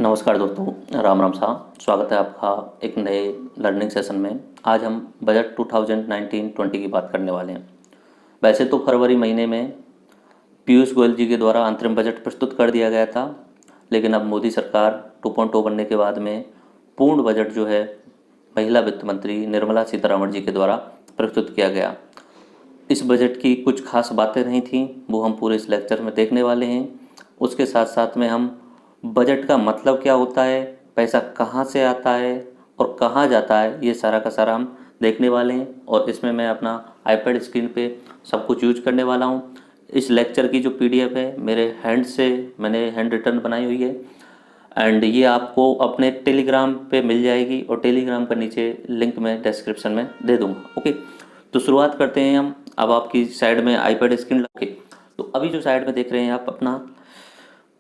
नमस्कार दोस्तों, राम राम साहब। स्वागत है आपका एक नए लर्निंग सेशन में। आज हम बजट 2019-20 की बात करने वाले हैं। वैसे तो फरवरी महीने में पीयूष गोयल जी के द्वारा अंतरिम बजट प्रस्तुत कर दिया गया था, लेकिन अब मोदी सरकार 2.0 बनने के बाद में पूर्ण बजट जो है महिला वित्त मंत्री निर्मला सीतारमण जी के द्वारा प्रस्तुत किया गया। इस बजट की कुछ खास बातें नहीं थीं, वो हम पूरे इस लेक्चर में देखने वाले हैं। उसके साथ साथ में हम बजट का मतलब क्या होता है, पैसा कहाँ से आता है और कहाँ जाता है, ये सारा का सारा हम देखने वाले हैं। और इसमें मैं अपना आईपैड स्क्रीन पे सब कुछ यूज करने वाला हूँ। इस लेक्चर की जो पीडीएफ है मेरे हैंड से मैंने हैंड रिटन बनाई हुई है एंड ये आपको अपने टेलीग्राम पे मिल जाएगी और टेलीग्राम का नीचे लिंक मैं डिस्क्रिप्शन में दे दूँगा। ओके, तो शुरुआत करते हैं हम। अब आपकी साइड में आईपैड स्क्रीन लगे, तो अभी जो साइड में देख रहे हैं आप अपना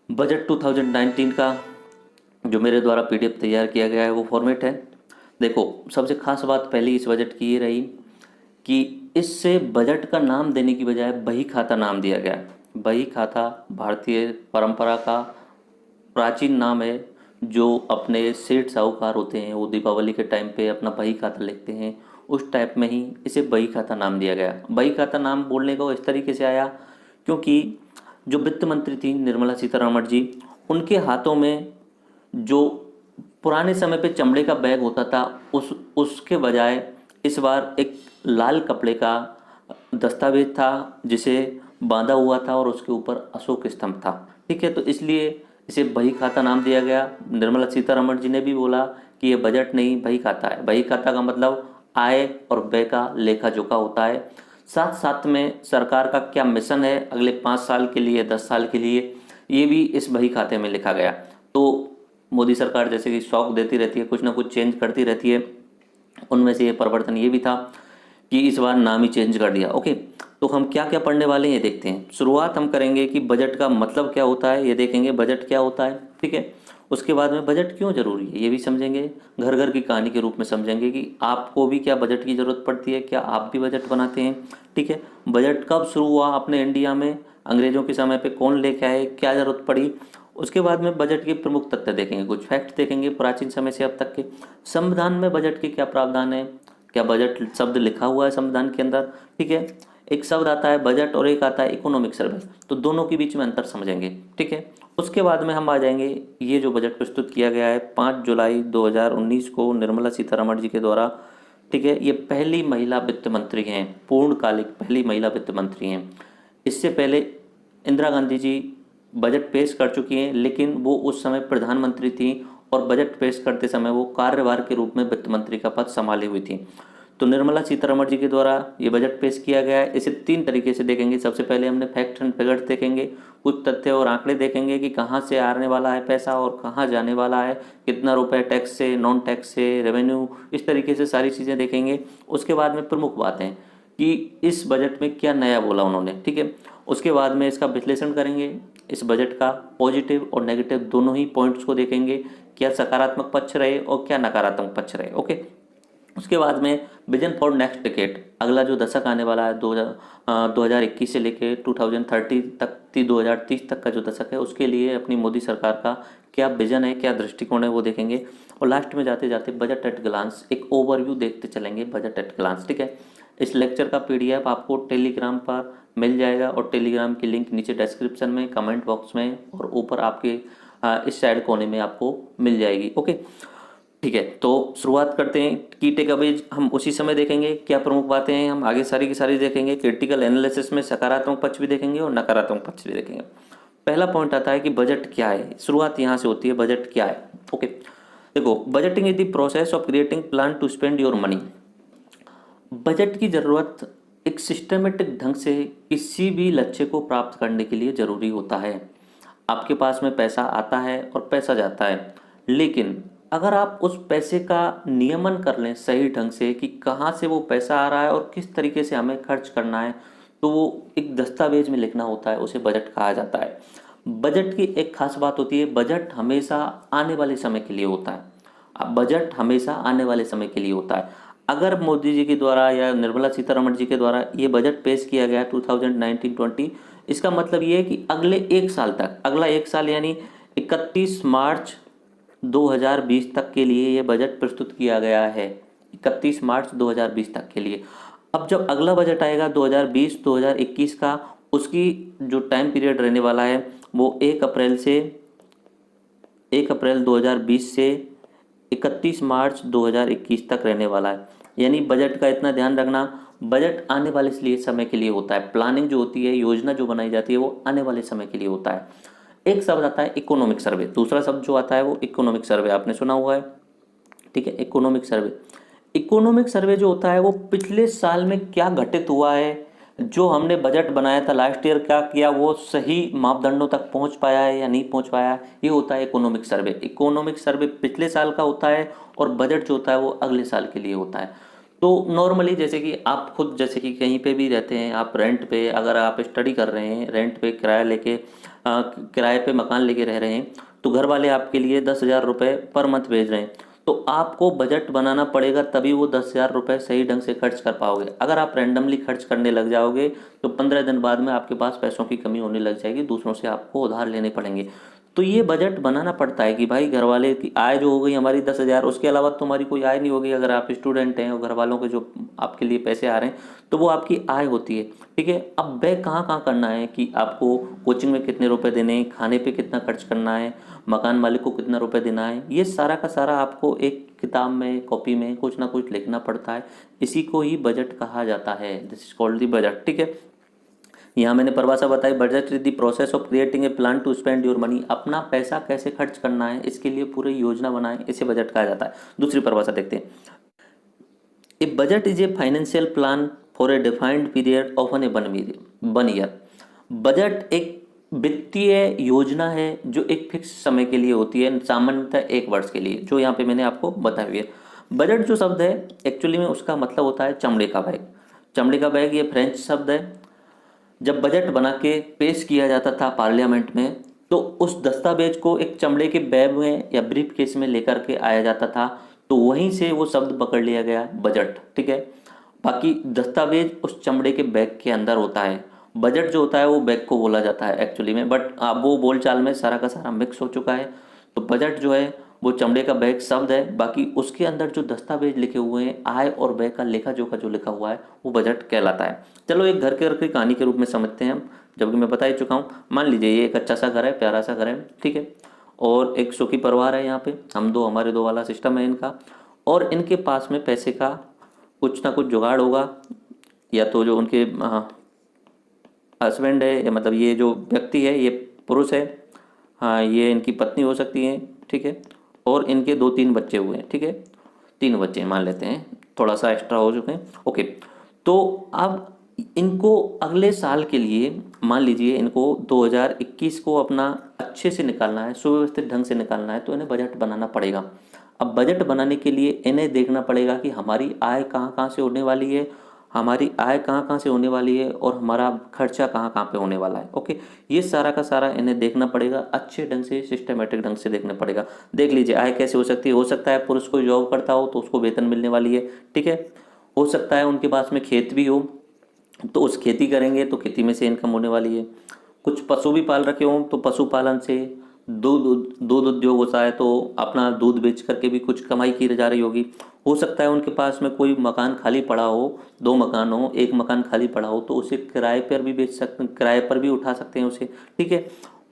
बजट 2019 का जो मेरे द्वारा पीडीएफ तैयार किया गया है वो फॉर्मेट है। देखो, सबसे खास बात पहली इस बजट की ये रही कि इससे बजट का नाम देने की बजाय बही खाता नाम दिया गया। बही खाता भारतीय परंपरा का प्राचीन नाम है। जो अपने सेठ साहूकार होते हैं वो दीपावली के टाइम पे अपना बही खाता लिखते हैं, उस टाइप में ही इसे बही खाता नाम दिया गया। बही खाता नाम बोलने का वो इस तरीके से आया क्योंकि जो वित्त मंत्री थी निर्मला सीतारमण जी, उनके हाथों में जो पुराने समय पे चमड़े का बैग होता था उसके बजाय इस बार एक लाल कपड़े का दस्तावेज था जिसे बांधा हुआ था और उसके ऊपर अशोक स्तंभ था। ठीक है, तो इसलिए इसे बही खाता नाम दिया गया। निर्मला सीतारमण जी ने भी बोला कि ये बजट नहीं बही खाता है। बही खाता का मतलब आय और व्यय का लेखा जोखा होता है। साथ साथ में सरकार का क्या मिशन है अगले 5 साल के लिए, 10 साल के लिए, ये भी इस बही खाते में लिखा गया। तो मोदी सरकार जैसे कि शौक देती रहती है, कुछ ना कुछ चेंज करती रहती है, उनमें से ये परिवर्तन ये भी था कि इस बार नाम ही चेंज कर दिया। ओके, तो हम क्या क्या पढ़ने वाले हैं ये देखते हैं। शुरुआत हम करेंगे कि बजट का मतलब क्या होता है, ये देखेंगे बजट क्या होता है। ठीक है, उसके बाद में बजट क्यों जरूरी है ये भी समझेंगे। घर घर की कहानी के रूप में समझेंगे कि आपको भी क्या बजट की ज़रूरत पड़ती है, क्या आप भी बजट बनाते हैं। ठीक है, बजट कब शुरू हुआ अपने इंडिया में, अंग्रेज़ों के समय पे कौन लेके आए, क्या ज़रूरत पड़ी। उसके बाद में बजट के प्रमुख तथ्य देखेंगे, कुछ फैक्ट देखेंगे प्राचीन समय से अब तक के। संविधान में बजट के क्या प्रावधान है, क्या बजट शब्द लिखा हुआ है संविधान के अंदर। ठीक है, एक शब्द आता है बजट और एक आता है इकोनॉमिक सर्वे, तो दोनों के बीच में अंतर समझेंगे। ठीक है, उसके बाद में हम आ जाएंगे ये जो बजट प्रस्तुत किया गया है 5 जुलाई 2019 को निर्मला सीतारमण जी के द्वारा। ठीक है, ये पहली महिला वित्त मंत्री हैं, पूर्णकालिक पहली महिला वित्त मंत्री हैं। इससे पहले इंदिरा गांधी जी बजट पेश कर चुकी हैं, लेकिन वो उस समय प्रधानमंत्री थी और बजट पेश करते समय वो कार्यभार के रूप में वित्त मंत्री का पद संभाली हुई थी। तो निर्मला सीतारमण जी के द्वारा ये बजट पेश किया गया है। इसे 3 तरीके से देखेंगे। सबसे पहले हमने फैक्ट एंड फिगर्स देखेंगे, कुछ तथ्य और आंकड़े देखेंगे कि कहाँ से आने वाला है पैसा और कहाँ जाने वाला है, कितना रुपए टैक्स से, नॉन टैक्स से, रेवेन्यू, इस तरीके से सारी चीज़ें देखेंगे। उसके बाद में प्रमुख बातें कि इस बजट में क्या नया बोला उन्होंने। ठीक है, उसके बाद में इसका विश्लेषण करेंगे, इस बजट का पॉजिटिव और नेगेटिव दोनों ही पॉइंट्स को देखेंगे, क्या सकारात्मक पक्ष रहे और क्या नकारात्मक पक्ष रहे। ओके, उसके बाद में विजन फॉर नेक्स्ट डिकेड, अगला जो दशक आने वाला है 2021 से लेके 2030 तक, 2030 तक का जो दशक है, उसके लिए अपनी मोदी सरकार का क्या विजन है, क्या दृष्टिकोण है, वो देखेंगे। और लास्ट में जाते जाते बजट एट ग्लांस, एक ओवरव्यू देखते चलेंगे बजट एट ग्लांस। ठीक है, इस लेक्चर का पीडीएफ आपको टेलीग्राम पर मिल जाएगा और टेलीग्राम की लिंक नीचे डिस्क्रिप्शन में, कमेंट बॉक्स में और ऊपर आपके इस साइड कोने में आपको मिल जाएगी। ओके, ठीक है, तो शुरुआत करते हैं। की टेकअवेज हम उसी समय देखेंगे, क्या प्रमुख बातें हैं हम आगे सारी की सारी देखेंगे। क्रिटिकल एनालिसिस में सकारात्मक पक्ष भी देखेंगे और नकारात्मक पक्ष भी देखेंगे। पहला पॉइंट आता है कि बजट क्या है। शुरुआत यहाँ से होती है, बजट क्या है। ओके, देखो, budgeting is the process of creating plan to spend your money. Budget की ज़रूरत एक सिस्टमेटिक ढंग से किसी भी लक्ष्य को प्राप्त करने के लिए ज़रूरी होता है। आपके पास में पैसा आता है और पैसा जाता है, लेकिन अगर आप उस पैसे का नियमन कर लें सही ढंग से कि कहाँ से वो पैसा आ रहा है और किस तरीके से हमें खर्च करना है, तो वो एक दस्तावेज में लिखना होता है, उसे बजट कहा जाता है। बजट की एक खास बात होती है, बजट हमेशा आने वाले समय के लिए होता है। अब बजट हमेशा आने वाले समय के लिए होता है। अगर मोदी जी के द्वारा या निर्मला सीतारमण जी के द्वारा ये बजट पेश किया गया 2019-20, इसका मतलब ये है कि अगले 1 साल तक, अगला 1 साल यानी 31 मार्च 2020 तक के लिए ये बजट प्रस्तुत किया गया है, 31 मार्च 2020 तक के लिए। अब जब अगला बजट आएगा 2020-2021 का, उसकी जो टाइम पीरियड रहने वाला है वो 1 अप्रैल 2020 से 31 मार्च 2021 तक रहने वाला है। यानी बजट का इतना ध्यान रखना, बजट आने वाले लिए समय के लिए होता है। प्लानिंग जो होती है, योजना जो बनाई जाती है, वो आने वाले समय के लिए होता है। एक शब्द आता है इकोनॉमिक सर्वे, दूसरा शब्द जो आता है वो इकोनॉमिक सर्वे, आपने सुना हुआ है, ठीक है। इकोनॉमिक सर्वे, इकोनॉमिक सर्वे जो होता है वो पिछले साल में क्या घटित हुआ है, जो हमने बजट बनाया था लास्ट ईयर, क्या किया, वो सही मापदंडों तक पहुंच पाया है या नहीं पहुंच पाया है, ये होता है इकोनॉमिक सर्वे। इकोनॉमिक सर्वे पिछले साल का होता है और बजट जो होता है वो अगले साल के लिए होता है। तो नॉर्मली जैसे कि आप खुद, जैसे कि कहीं पे भी रहते हैं, आप रेंट पे, अगर आप स्टडी कर रहे हैं, रेंट पे किराया लेके किराए पे मकान लेके रह रहे हैं, तो घर वाले आपके लिए 10,000 रुपये पर मंथ भेज रहे हैं, तो आपको बजट बनाना पड़ेगा, तभी वो 10,000 रुपये सही ढंग से खर्च कर पाओगे। अगर आप रैंडमली खर्च करने लग जाओगे तो 15 दिन बाद में आपके पास पैसों की कमी होने लग जाएगी, दूसरों से आपको उधार लेने पड़ेंगे। तो ये बजट बनाना पड़ता है कि भाई घर वाले की आय जो हो गई हमारी 10,000, उसके अलावा तुम्हारी कोई आय नहीं होगी। अगर आप स्टूडेंट हैं और घर वालों के जो आपके लिए पैसे आ रहे हैं, तो वो आपकी आय होती है, ठीक है। अब व्यय कहाँ कहाँ करना है, कि आपको कोचिंग में कितने रुपए देने हैं, खाने पे कितना खर्च करना है, मकान मालिक को कितना रुपए देना है, ये सारा का सारा आपको एक किताब में, कॉपी में कुछ ना कुछ लिखना पड़ता है। इसी को ही बजट कहा जाता है, this is called the budget, ठीक है। यहाँ मैंने परिभाषा बताई, budget is the process of creating a plan to spend your money. अपना पैसा कैसे खर्च करना है, इसके लिए पूरी योजना बनाएं, इसे बजट कहा जाता है। दूसरी परिभाषा देखते हैं, a budget is a financial plan for a defined period of an one year. Budget एक वित्तीय योजना है जो एक फिक्स समय के लिए होती है, सामान्यतः 1 वर्ष के लिए, जो यहाँ पे मैंने आपको बताई हुई है। बजट जो शब्द है एक्चुअली में उसका मतलब होता है चमड़े का बैग। चमड़े का बैग ये फ्रेंच शब्द है। जब बजट बना के पेश किया जाता था पार्लियामेंट में, तो उस दस्तावेज को एक चमड़े के बैग में या ब्रीफ केस में लेकर के आया जाता था, तो वहीं से वो शब्द पकड़ लिया गया बजट, ठीक है। बाकी दस्तावेज उस चमड़े के बैग के अंदर होता है। बजट जो होता है वो बैग को बोला जाता है एक्चुअली में, बट अब वो बोलचाल में सारा का सारा मिक्स हो चुका है। तो बजट जो है वो चमड़े का बैग शब्द है, बाकी उसके अंदर जो दस्तावेज लिखे हुए हैं, आय और व्यय का लेखा जोखा जो लिखा हुआ है, वो बजट कहलाता है। चलो एक घर के कहानी के रूप में समझते हैं हम, जबकि मैं बता ही चुका हूँ। मान लीजिए ये एक अच्छा सा घर है, प्यारा सा घर है, ठीक है, और एक सुखी परिवार है। यहाँ पे हमारे दो वाला सिस्टम है इनका, और इनके पास में पैसे का कुछ ना कुछ जुगाड़ होगा, या तो जो उनके हस्बैंड है, या मतलब ये जो व्यक्ति है ये पुरुष है, हाँ ये इनकी पत्नी हो सकती है, ठीक है, और इनके 2-3 बच्चे हुए हैं, ठीक है, 3 बच्चे मान लेते हैं, थोड़ा सा एक्स्ट्रा हो चुके हैं, ओके। तो अब इनको अगले साल के लिए मान लीजिए इनको 2021 को अपना अच्छे से निकालना है, सुव्यवस्थित ढंग से निकालना है, तो इन्हें बजट बनाना पड़ेगा। अब बजट बनाने के लिए इन्हें देखना पड़ेगा कि हमारी आय कहाँ कहाँ से होने वाली है, हमारी आय कहाँ कहाँ से होने वाली है, और हमारा खर्चा कहाँ कहाँ पे होने वाला है, ओके। ये सारा का सारा इन्हें देखना पड़ेगा, अच्छे ढंग से सिस्टमेटिक ढंग से देखना पड़ेगा। देख लीजिए आय कैसे हो सकती है, हो सकता है पुरुष कोई जॉब करता हो तो उसको वेतन मिलने वाली है, ठीक है। हो सकता है उनके पास में खेत भी हो, तो उस खेती करेंगे तो खेती में से इनकम होने वाली है। कुछ पशु भी पाल रखे हों तो पशुपालन से, दूध उद्योग होता है तो अपना दूध बेच करके भी कुछ कमाई की जा रही होगी। हो सकता है उनके पास में कोई मकान खाली पड़ा हो, 2 मकान हो, 1 मकान खाली पड़ा हो, तो उसे किराए पर भी बेच सकते, किराए पर भी उठा सकते हैं उसे, ठीक है।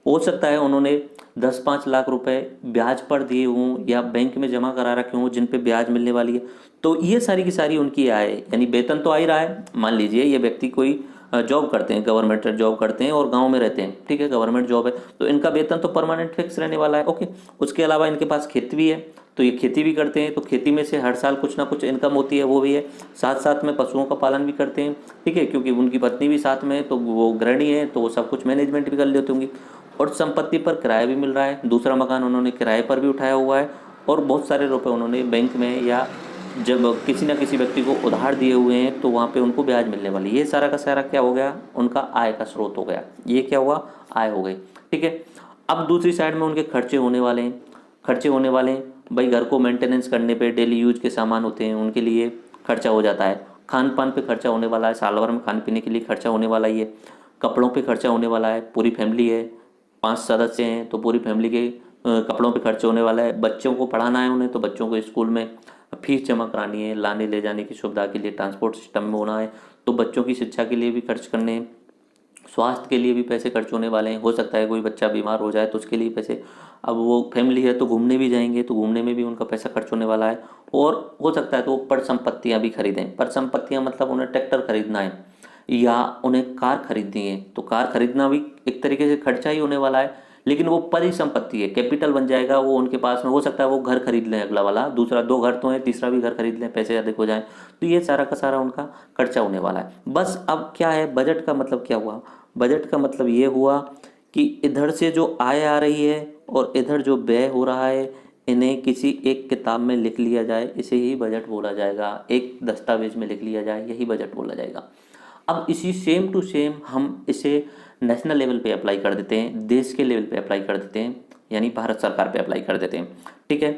हो सकता है उन्होंने 10-5 लाख रुपए ब्याज पर दिए हों या बैंक में जमा करा रखे हों जिन पे ब्याज मिलने वाली है, तो ये सारी की सारी उनकी आय है। यानी वेतन तो आ ही रहा है। मान लीजिए ये व्यक्ति कोई जॉब करते हैं, गवर्नमेंट जॉब करते हैं और गांव में रहते हैं, ठीक है, गवर्नमेंट जॉब है, तो इनका वेतन तो परमानेंट फिक्स रहने वाला है, ओके। उसके अलावा इनके पास खेती भी है, तो ये खेती भी करते हैं, तो खेती में से हर साल कुछ ना कुछ इनकम होती है, वो भी है। साथ साथ में पशुओं का पालन भी करते हैं, ठीक है, क्योंकि उनकी पत्नी भी साथ में है, तो वो गृहिणी है, तो वो सब कुछ मैनेजमेंट भी कर लेती होंगी। और संपत्ति पर किराया भी मिल रहा है, दूसरा मकान उन्होंने किराए पर भी उठाया हुआ है, और बहुत सारे रुपए उन्होंने बैंक में या जब किसी न किसी व्यक्ति को उधार दिए हुए हैं तो वहाँ पे उनको ब्याज मिलने वाली। ये सारा का सारा क्या हो गया, उनका आय का स्रोत हो गया। ये क्या हुआ, आय हो गई, ठीक है। अब दूसरी साइड में उनके खर्चे होने वाले हैं। खर्चे होने वाले हैं भाई, घर को मेंटेनेंस करने पे, डेली यूज के सामान होते हैं उनके लिए खर्चा हो जाता है। खान पान पे खर्चा होने वाला है, साल भर में खाने पीने के लिए खर्चा होने वाला ही है। कपड़ों पे खर्चा होने वाला है, पूरी फैमिली है, 5 सदस्य हैं तो पूरी फैमिली के कपड़ों पे खर्च होने वाला है, बच्चों को पढ़ाना है उन्हें तो बच्चों को स्कूल में फीस जमा करानी है, लाने ले जाने की सुविधा के लिए ट्रांसपोर्ट सिस्टम में होना है, तो बच्चों की शिक्षा के लिए भी खर्च करने हैं, स्वास्थ्य के लिए भी पैसे खर्च होने वाले हैं। हो सकता है कोई बच्चा बीमार हो जाए तो उसके लिए पैसे, अब वो फैमिली है तो घूमने भी जाएंगे तो घूमने में भी उनका पैसा खर्च होने वाला है। और हो सकता है तो वो परिसंपत्तियाँ भी खरीदें। परिसंपत्तियाँ मतलब उन्हें ट्रैक्टर खरीदना है या उन्हें कार खरीदनी है, तो कार खरीदना भी एक तरीके से खर्चा ही होने वाला है, लेकिन वो परिसंपत्ति है, कैपिटल बन जाएगा वो उनके पास में। हो सकता है वो घर खरीद लें अगला वाला, दूसरा, दो घर तो है, तीसरा भी घर खरीद लें, पैसे अधिक हो जाएं, तो ये सारा का सारा उनका खर्चा होने वाला है। बस अब क्या है, बजट का मतलब क्या हुआ? बजट का मतलब ये हुआ कि इधर से जो आय आ रही है और इधर जो व्यय हो रहा है, इन्हें किसी एक किताब में लिख लिया जाए, इसे ही बजट बोला जाएगा। एक दस्तावेज में लिख लिया जाए, यही बजट बोला जाएगा। अब इसी सेम टू सेम हम इसे नेशनल लेवल पे अप्लाई कर देते हैं, देश के लेवल पे अप्लाई कर देते हैं, यानी भारत सरकार पे अप्लाई कर देते हैं। ठीक है,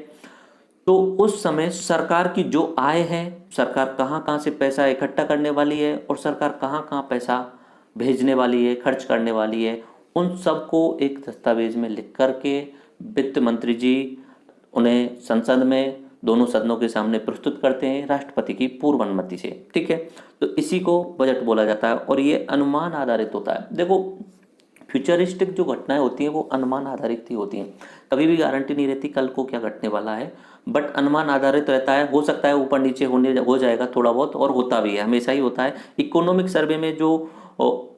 तो उस समय सरकार की जो आय है, सरकार कहाँ कहाँ से पैसा इकट्ठा करने वाली है और सरकार कहाँ कहाँ पैसा भेजने वाली है, खर्च करने वाली है, उन सबको एक दस्तावेज में लिख करके वित्त मंत्री जी उन्हें संसद में, दोनों सदनों के सामने प्रस्तुत करते हैं राष्ट्रपति की पूर्व अनुमति से। ठीक है, तो इसी को बजट बोला जाता है और ये अनुमान आधारित होता है। देखो, फ्यूचरिस्टिक जो घटनाएं होती हैं वो अनुमान आधारित ही होती हैं, कभी भी गारंटी नहीं रहती कल को क्या घटने वाला है, बट अनुमान आधारित रहता है। हो सकता है ऊपर नीचे हो जाएगा थोड़ा बहुत, और होता भी है, हमेशा ही होता है। इकोनॉमिक सर्वे में जो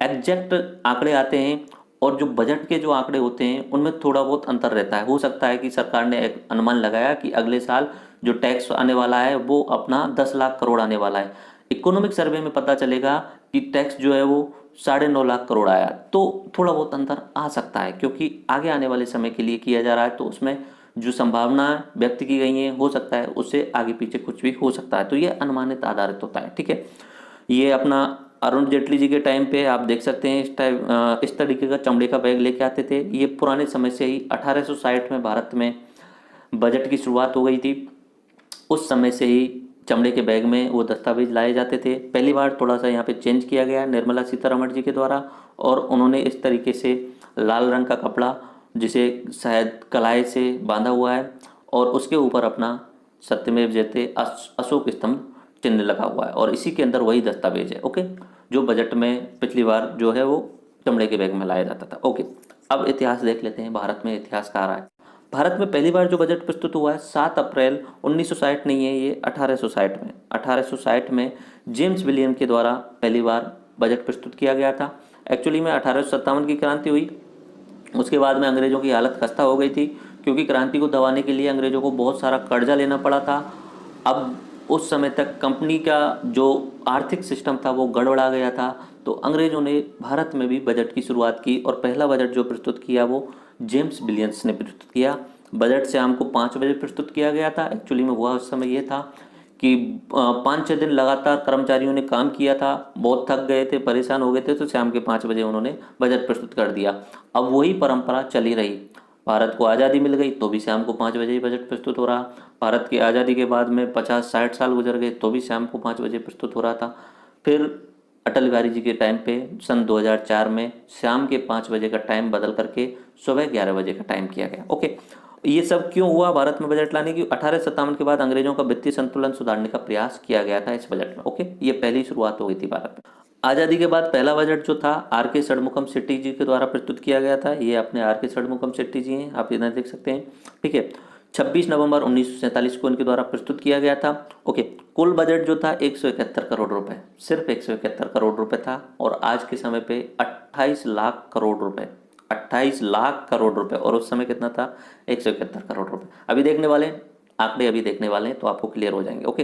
एग्जैक्ट आंकड़े आते हैं और जो बजट के जो आंकड़े होते हैं उनमें थोड़ा बहुत अंतर रहता है। हो सकता है कि सरकार ने एक अनुमान लगाया कि अगले साल जो टैक्स आने वाला है वो अपना 10 लाख करोड़ आने वाला है, इकोनॉमिक सर्वे में पता चलेगा कि टैक्स जो है वो 9.5 लाख करोड़ आया, तो थोड़ा बहुत अंतर आ सकता है, क्योंकि आगे आने वाले समय के लिए किया जा रहा है, तो उसमें जो संभावना व्यक्त की गई है हो सकता है उससे आगे पीछे कुछ भी हो सकता है, तो ये अनुमानित आधारित होता है। ठीक है, ये अपना अरुण जेटली जी के टाइम पे आप देख सकते हैं इस तरीके का चमड़े का बैग लेके आते थे। ये पुराने समय से ही 1860 में भारत में बजट की शुरुआत हो गई थी, उस समय से ही चमड़े के बैग में वो दस्तावेज लाए जाते थे। पहली बार थोड़ा सा यहाँ पे चेंज किया गया निर्मला सीतारमण जी के द्वारा, और उन्होंने इस तरीके से लाल रंग का कपड़ा, जिसे शायद कलाई से बांधा हुआ है, और उसके ऊपर अपना सत्यमेव जयते अशोक स्तंभ चिन्ह लगा हुआ है, और इसी के अंदर वही दस्तावेज है। ओके, जो बजट में पिछली बार जो है वो चमड़े के बैग में लाया जाता था। ओके, अब इतिहास देख लेते हैं, भारत में इतिहास कहाँ रहा है। भारत में पहली बार जो बजट प्रस्तुत हुआ है 7 अप्रैल 1960, नहीं है ये 1860 में, 1860 में जेम्स विलियम के द्वारा पहली बार बजट प्रस्तुत किया गया था। एक्चुअली में 1857 की क्रांति हुई, उसके बाद में अंग्रेजों की हालत खस्ता हो गई थी, क्योंकि क्रांति को दबाने के लिए अंग्रेजों को बहुत सारा कर्जा लेना पड़ा था। अब उस समय तक कंपनी का जो आर्थिक सिस्टम था वो गड़बड़ा गया था, तो अंग्रेजों ने भारत में भी बजट की शुरुआत की, और पहला बजट जो प्रस्तुत किया वो जेम्स विलियम्स ने प्रस्तुत किया। बजट शाम को 5 बजे प्रस्तुत किया गया था। एक्चुअली में हुआ उस समय ये था कि 5-6 दिन लगातार कर्मचारियों ने काम किया था, बहुत थक गए थे, परेशान हो गए थे, तो शाम के 5 बजे उन्होंने बजट प्रस्तुत कर दिया। अब वही परंपरा चली रही, भारत को आज़ादी मिल गई तो भी शाम को 5 बजे ही बजट प्रस्तुत हो रहा। भारत की आज़ादी के बाद में 50-60 साल गुजर गए तो भी शाम को 5 बजे प्रस्तुत हो रहा था। फिर अटल बिहारी जी के टाइम पे सन 2004 में शाम के 5 बजे का टाइम बदल करके सुबह 11 बजे का टाइम किया गया। ओके, ये सब क्यों हुआ भारत में बजट लाने की? 1857 के बाद अंग्रेजों का वित्तीय संतुलन सुधारने का प्रयास किया गया था इस बजट में। ओके, ये पहली शुरुआत हो गई थी भारत में। आज़ादी के बाद पहला बजट जो था आर के षणमुखम शेट्टी जी के द्वारा प्रस्तुत किया गया था। ये अपने आर के षणमुखम शेट्टी जी हैं, आप इधर देख सकते हैं। ठीक है, 26 नवंबर 1947 को इनके द्वारा प्रस्तुत किया गया था। ओके, कुल बजट जो था 171 करोड़ रुपए, सिर्फ 171 करोड़ रुपए था, और आज के समय पे 28 लाख करोड़ रुपए, 28 लाख करोड़ रुपए, और उस समय कितना था? 171 करोड़ रुपए। अभी देखने वाले आंकड़े, अभी देखने वाले हैं तो आपको क्लियर हो जाएंगे। ओके,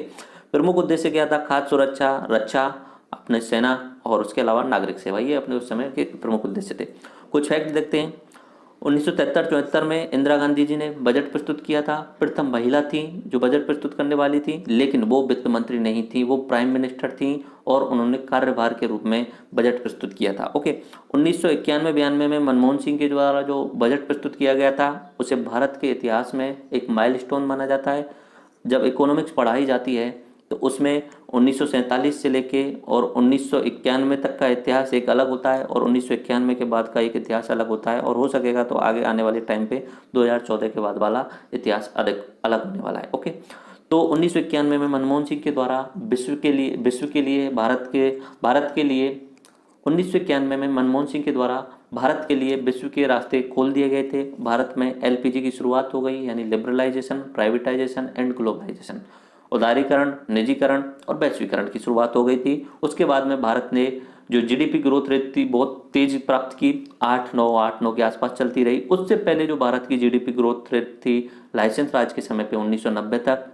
प्रमुख उद्देश्य क्या था? खाद्य सुरक्षा, रक्षा, अपने सेना, और उसके अलावा नागरिक सेवा, ये अपने उस समय के प्रमुख उद्देश्य थे। कुछ फैक्ट देखते हैं। 1973-74 में इंदिरा गांधी जी ने बजट प्रस्तुत किया था। प्रथम महिला थी जो बजट प्रस्तुत करने वाली थी, लेकिन वो वित्त मंत्री नहीं थी, वो प्राइम मिनिस्टर थी, और उन्होंने कार्यभार के रूप में बजट प्रस्तुत किया था। ओके, 1991-92 में मनमोहन सिंह के द्वारा जो बजट प्रस्तुत किया गया था उसे भारत के इतिहास में एक माइलस्टोन माना जाता है। जब इकोनॉमिक्स पढ़ाई जाती है तो उसमें 1947 से लेके और 1991 तक का इतिहास एक अलग होता है और 1991 के बाद का एक इतिहास अलग होता है, और हो सकेगा तो आगे आने वाले टाइम पे 2014 के बाद वाला इतिहास अलग अलग होने वाला है। ओके, तो 1991 में मनमोहन सिंह के द्वारा भारत के लिए 1991 में मनमोहन सिंह के द्वारा भारत के लिए विश्व के रास्ते खोल दिए गए थे। भारत में एलपीजी की शुरुआत हो गई, यानी लिबरलाइजेशन, प्राइवेटाइजेशन एंड ग्लोबलाइजेशन, उदारीकरण, निजीकरण और वैश्वीकरण की शुरुआत हो गई थी। उसके बाद में भारत ने जो जीडीपी ग्रोथ रेट थी बहुत तेज प्राप्त की, 8-9 के आसपास चलती रही। उससे पहले जो भारत की जीडीपी ग्रोथ रेट थी लाइसेंस राज के समय पे 1990 तक,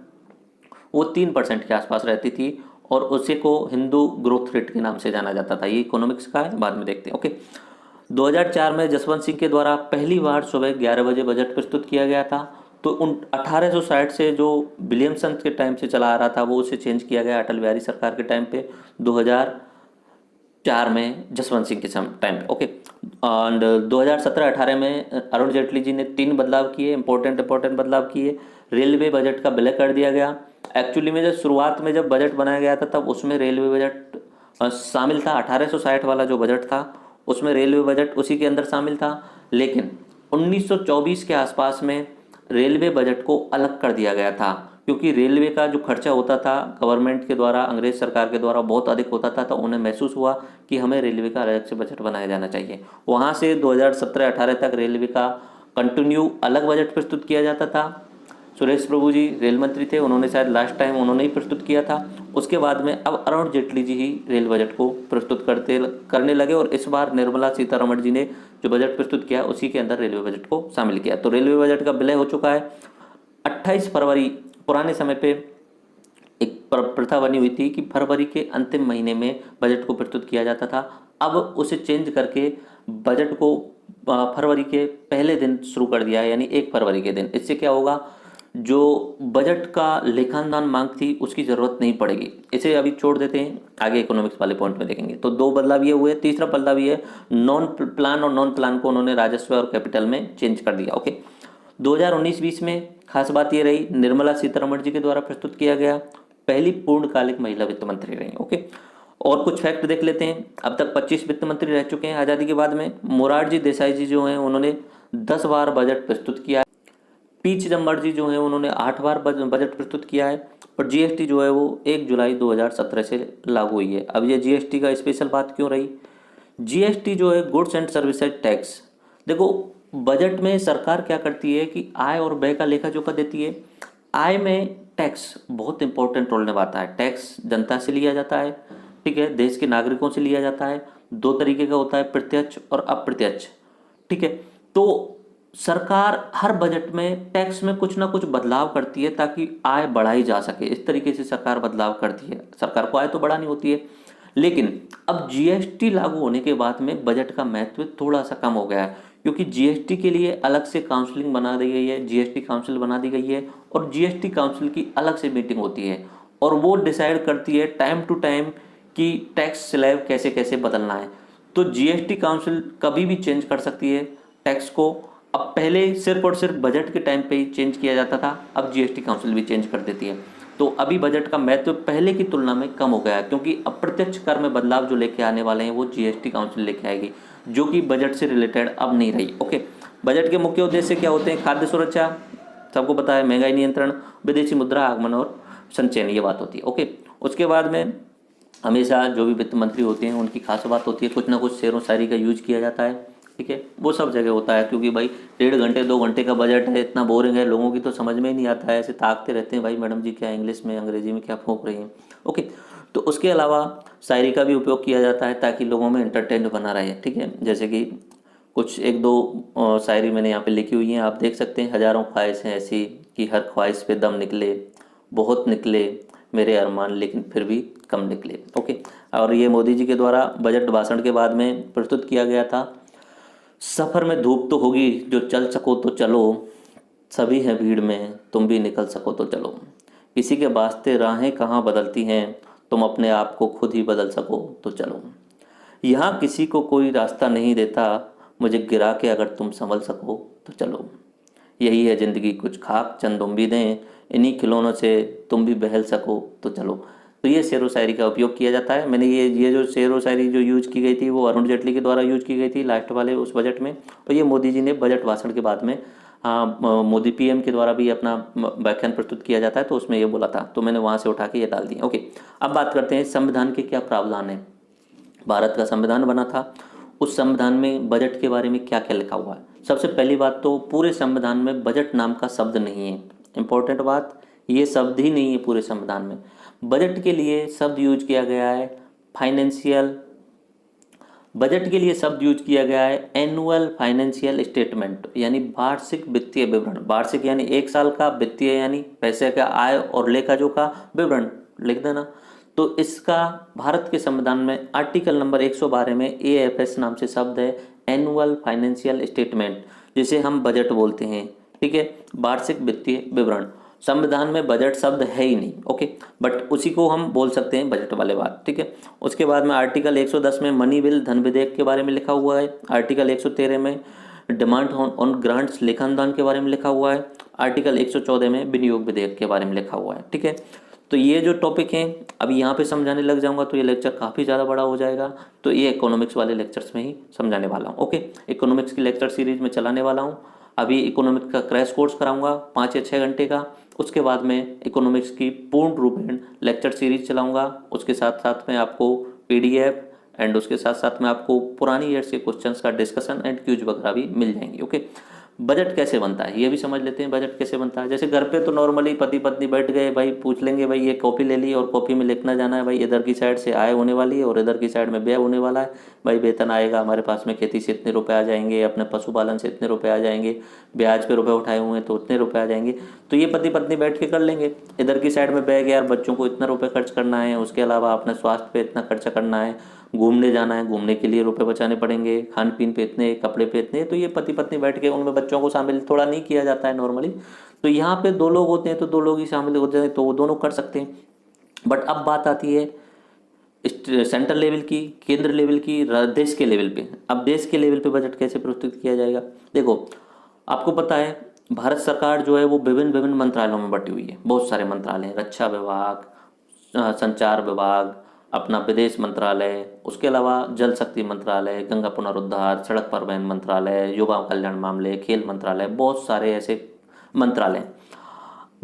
वो 3% के आसपास रहती थी और उसी को हिंदू ग्रोथ रेट के नाम से जाना जाता था। ये इकोनॉमिक्स का है, बाद में देखते हैं। ओके, 2004 में जसवंत सिंह के द्वारा पहली बार सुबह 11 बजे बजट प्रस्तुत किया गया था। तो उन 1860 से जो विलियमसन के टाइम से चला आ रहा था वो उसे चेंज किया गया अटल बिहारी सरकार के टाइम पे 2004 में जसवंत सिंह के टाइम पे। ओके, एंड 2017-18 में अरुण जेटली जी ने 3 बदलाव किए, इंपॉर्टेंट बदलाव किए। रेलवे बजट का विलय कर दिया गया। एक्चुअली में जब शुरुआत में जब बजट बनाया गया था तब उसमें रेलवे बजट शामिल था। 1860 वाला जो बजट था उसमें रेलवे बजट उसी के अंदर शामिल था, लेकिन 1924 के आसपास में रेलवे बजट को अलग कर दिया गया था, क्योंकि रेलवे का जो खर्चा होता था गवर्नमेंट के द्वारा, अंग्रेज सरकार के द्वारा बहुत अधिक होता था। तो उन्हें महसूस हुआ कि हमें रेलवे का अलग से बजट बनाया जाना चाहिए। वहाँ से 2017-18 तक रेलवे का कंटिन्यू अलग बजट प्रस्तुत किया जाता था। सुरेश प्रभु जी रेल मंत्री थे, उन्होंने शायद लास्ट टाइम उन्होंने ही प्रस्तुत किया था। उसके बाद में अब अरुण जेटली जी ही रेल बजट को प्रस्तुत करने लगे और इस बार निर्मला सीतारमण जी ने जो बजट प्रस्तुत किया उसी के अंदर रेलवे बजट को शामिल किया। तो रेलवे बजट का विलय हो चुका है। 28 फरवरी, पुराने समय पे एक प्रथा बनी हुई थी कि फरवरी के अंतिम महीने में बजट को प्रस्तुत किया जाता था। अब उसे चेंज करके बजट को फरवरी के पहले दिन शुरू कर दिया है, यानी 1 फरवरी के दिन। इससे क्या होगा, जो बजट का लेखानुदान मांग थी उसकी ज़रूरत नहीं पड़ेगी। इसे अभी छोड़ देते हैं, आगे इकोनॉमिक्स वाले पॉइंट में देखेंगे। तो 2 बदलाव ये हुए। तीसरा बदलाव ये है, नॉन प्लान और नॉन प्लान को उन्होंने राजस्व और कैपिटल में चेंज कर दिया। ओके, 2019-20 में खास बात ये रही, निर्मला सीतारमण जी के द्वारा प्रस्तुत किया गया, पहली पूर्णकालिक महिला वित्त मंत्री रही। ओके, और कुछ फैक्ट देख लेते हैं। अब तक 25 वित्त मंत्री रह चुके हैं आज़ादी के बाद में। मोरारजी देसाई जी जो हैं उन्होंने 10 बार बजट प्रस्तुत किया है। पी चिदम्बर जी जो हैं उन्होंने 8 बार बजट प्रस्तुत किया है। और जीएसटी जो है वो 1 जुलाई 2017 से लागू हुई है। अब ये जीएसटी का स्पेशल बात क्यों रही, जीएसटी जो है गुड्स एंड सर्विसेज टैक्स। देखो, बजट में सरकार क्या करती है कि आय और व्यय का लेखा जोखा देती है। आय में टैक्स बहुत इंपॉर्टेंट रोल निभाता है। टैक्स जनता से लिया जाता है, ठीक है, देश के नागरिकों से लिया जाता है। 2 तरीके का होता है, प्रत्यक्ष और अप्रत्यक्ष, ठीक है। तो सरकार हर बजट में टैक्स में कुछ ना कुछ बदलाव करती है ताकि आय बढ़ाई जा सके। इस तरीके से सरकार बदलाव करती है। सरकार को आय तो बढ़ानी होती है, लेकिन अब जीएसटी लागू होने के बाद में बजट का महत्व थोड़ा सा कम हो गया है, क्योंकि जीएसटी के लिए अलग से काउंसलिंग बना दी गई है, जीएसटी काउंसिल बना दी गई है और जीएसटी काउंसिल की अलग से मीटिंग होती है और वो डिसाइड करती है टाइम टू टाइम कि टैक्स स्लैब कैसे कैसे बदलना है। तो जीएसटी काउंसिल कभी भी चेंज कर सकती है टैक्स को। अब पहले सिर्फ और सिर्फ बजट के टाइम पे ही चेंज किया जाता था, अब जीएसटी काउंसिल भी चेंज कर देती है। तो अभी बजट का महत्व पहले की तुलना में कम हो गया है, क्योंकि अप्रत्यक्ष कर में बदलाव जो लेके आने वाले हैं वो जीएसटी काउंसिल लेके आएगी, जो कि बजट से रिलेटेड अब नहीं रही। ओके, बजट के मुख्य उद्देश्य क्या होते हैं, खाद्य सुरक्षा, सबको पता है, महंगाई नियंत्रण, विदेशी मुद्रा आगमन और संचयन, ये बात होती है। ओके, उसके बाद में हमेशा जो भी वित्त मंत्री होते हैं उनकी खास बात होती है, कुछ ना कुछ शेरो शायरी का यूज किया जाता है, ठीक है। वो सब जगह होता है, क्योंकि भाई 1.5 घंटे 2 घंटे का बजट है, इतना बोरिंग है, लोगों की तो समझ में ही नहीं आता है, ऐसे ताकते रहते हैं भाई मैडम जी क्या इंग्लिश में अंग्रेजी में क्या फूंक रही हैं। ओके, तो उसके अलावा शायरी का भी उपयोग किया जाता है ताकि लोगों में एंटरटेन बना रहे, ठीक है। जैसे कि कुछ 1-2 शायरी मैंने यहाँ पे लिखी हुई हैं, आप देख सकते हैं। हजारों ख्वाहिशें ऐसी कि हर ख्वाहिश पे दम निकले, बहुत निकले मेरे अरमान लेकिन फिर भी कम निकले। ओके, और ये मोदी जी के द्वारा बजट भाषण के बाद में प्रस्तुत किया गया था। सफ़र में धूप तो होगी, जो चल सको तो चलो, सभी हैं भीड़ में, तुम भी निकल सको तो चलो, किसी के वास्ते राहें कहाँ बदलती हैं, तुम अपने आप को खुद ही बदल सको तो चलो, यहाँ किसी को कोई रास्ता नहीं देता, मुझे गिरा के अगर तुम संभल सको तो चलो, यही है ज़िंदगी कुछ खाक चंद उम्मीदें, इन्हीं खिलौनों से तुम भी बहल सको तो चलो। तो ये शेर व शायरी का उपयोग किया जाता है। मैंने ये जो शेर व शायरी जो यूज की गई थी वो अरुण जेटली के द्वारा यूज की गई थी लास्ट वाले उस बजट में, और ये मोदी जी ने बजट भाषण के बाद में, हाँ, मोदी पीएम के द्वारा भी अपना व्याख्यान प्रस्तुत किया जाता है, तो उसमें ये बोला था, तो मैंने वहाँ से उठा के ये डाल दिया। ओके, अब बात करते हैं संविधान के क्या प्रावधान है। भारत का संविधान बना था, उस संविधान में बजट के बारे में क्या क्या लिखा हुआ है। सबसे पहली बात तो पूरे संविधान में बजट नाम का शब्द नहीं है। इंपॉर्टेंट बात, ये शब्द ही नहीं है पूरे संविधान में। बजट के लिए शब्द यूज किया गया है फाइनेंशियल, बजट के लिए शब्द यूज किया गया है एनुअल फाइनेंशियल स्टेटमेंट, यानी वार्षिक वित्तीय विवरण। वार्षिक यानी एक साल का, वित्तीय यानी पैसे का आय और लेखा जोखा विवरण लिख देना। तो इसका भारत के संविधान में आर्टिकल नंबर 112 में एएफएस नाम से शब्द है, एनुअल फाइनेंशियल स्टेटमेंट, जिसे हम बजट बोलते हैं। ठीक है, वार्षिक वित्तीय विवरण। संविधान में बजट शब्द है ही नहीं। ओके, बट उसी को हम बोल सकते हैं बजट वाले बात। ठीक है, उसके बाद में आर्टिकल 110 में मनी बिल धन विधेयक के बारे में लिखा हुआ है। आर्टिकल 113 में डिमांड ऑन ग्रांट्स लेखानुदान के बारे में लिखा हुआ है। आर्टिकल 114 में विनियोग विधेयक के बारे में लिखा हुआ है। ठीक है, तो ये जो टॉपिक हैं अब यहाँ पे समझाने लग जाऊंगा तो ये लेक्चर काफ़ी ज़्यादा बड़ा हो जाएगा, तो ये इकोनॉमिक्स वाले लेक्चर्स में ही समझाने वाला हूँ। ओके, इकोनॉमिक्स की लेक्चर सीरीज में चलाने वाला हूँ। अभी इकोनॉमिक्स का क्रैश कोर्स कराऊंगा 5 या 6 घंटे का, उसके बाद में इकोनॉमिक्स की पूर्ण रूपेण लेक्चर सीरीज चलाऊंगा। उसके साथ साथ में आपको पीडीएफ एंड उसके साथ साथ में आपको पुरानी ईयर्स के क्वेश्चंस का डिस्कशन एंड क्यूज वगैरह भी मिल जाएंगे। ओके, बजट कैसे बनता है ये भी समझ लेते हैं। बजट कैसे बनता है, जैसे घर पे तो नॉर्मली पति पत्नी बैठ गए, भाई पूछ लेंगे भाई ये कॉपी ले ली और कॉपी में लिखना जाना है भाई इधर की साइड से आय होने वाली है और इधर की साइड में व्यय होने वाला है। भाई वेतन आएगा हमारे पास में, खेती से इतने रुपए आ जाएंगे, अपने पशुपालन से इतने रुपए आ जाएंगे, ब्याज पे रुपए उठाए हुए हैं तो उतने रुपए आ जाएंगे। तो ये पति पत्नी बैठ के कर लेंगे। इधर की साइड में व्यय, यार बच्चों को इतना रुपये खर्च करना है, उसके अलावा अपने स्वास्थ्य पे इतना खर्चा करना है, घूमने जाना है, घूमने के लिए रुपए बचाने पड़ेंगे, खान पीन पे इतने, कपड़े पे इतने। तो ये पति पत्नी बैठ के, उनमें बच्चों को शामिल थोड़ा नहीं किया जाता है नॉर्मली। तो यहाँ पे 2 लोग होते हैं तो 2 लोग ही शामिल होते हैं, तो वो दोनों कर सकते हैं। बट अब बात आती है सेंट्रल लेवल की, केंद्र लेवल की, देश के लेवल पे। अब देश के लेवल पे बजट कैसे प्रस्तुत किया जाएगा। देखो, आपको पता है भारत सरकार जो है वो विभिन्न विभिन्न मंत्रालयों में बटी हुई है। बहुत सारे मंत्रालय हैं, रक्षा विभाग, संचार विभाग, अपना विदेश मंत्रालय, उसके अलावा जल शक्ति मंत्रालय, गंगा पुनरुद्धार, सड़क परिवहन मंत्रालय, युवा कल्याण मामले, खेल मंत्रालय, बहुत सारे ऐसे मंत्रालय।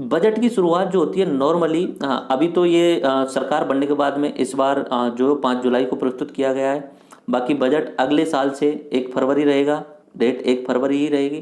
बजट की शुरुआत जो होती है नॉर्मली, अभी तो ये सरकार बनने के बाद में इस बार जो 5 जुलाई को प्रस्तुत किया गया है। बाकी बजट अगले साल से 1 फरवरी रहेगा, डेट 1 फरवरी ही रहेगी।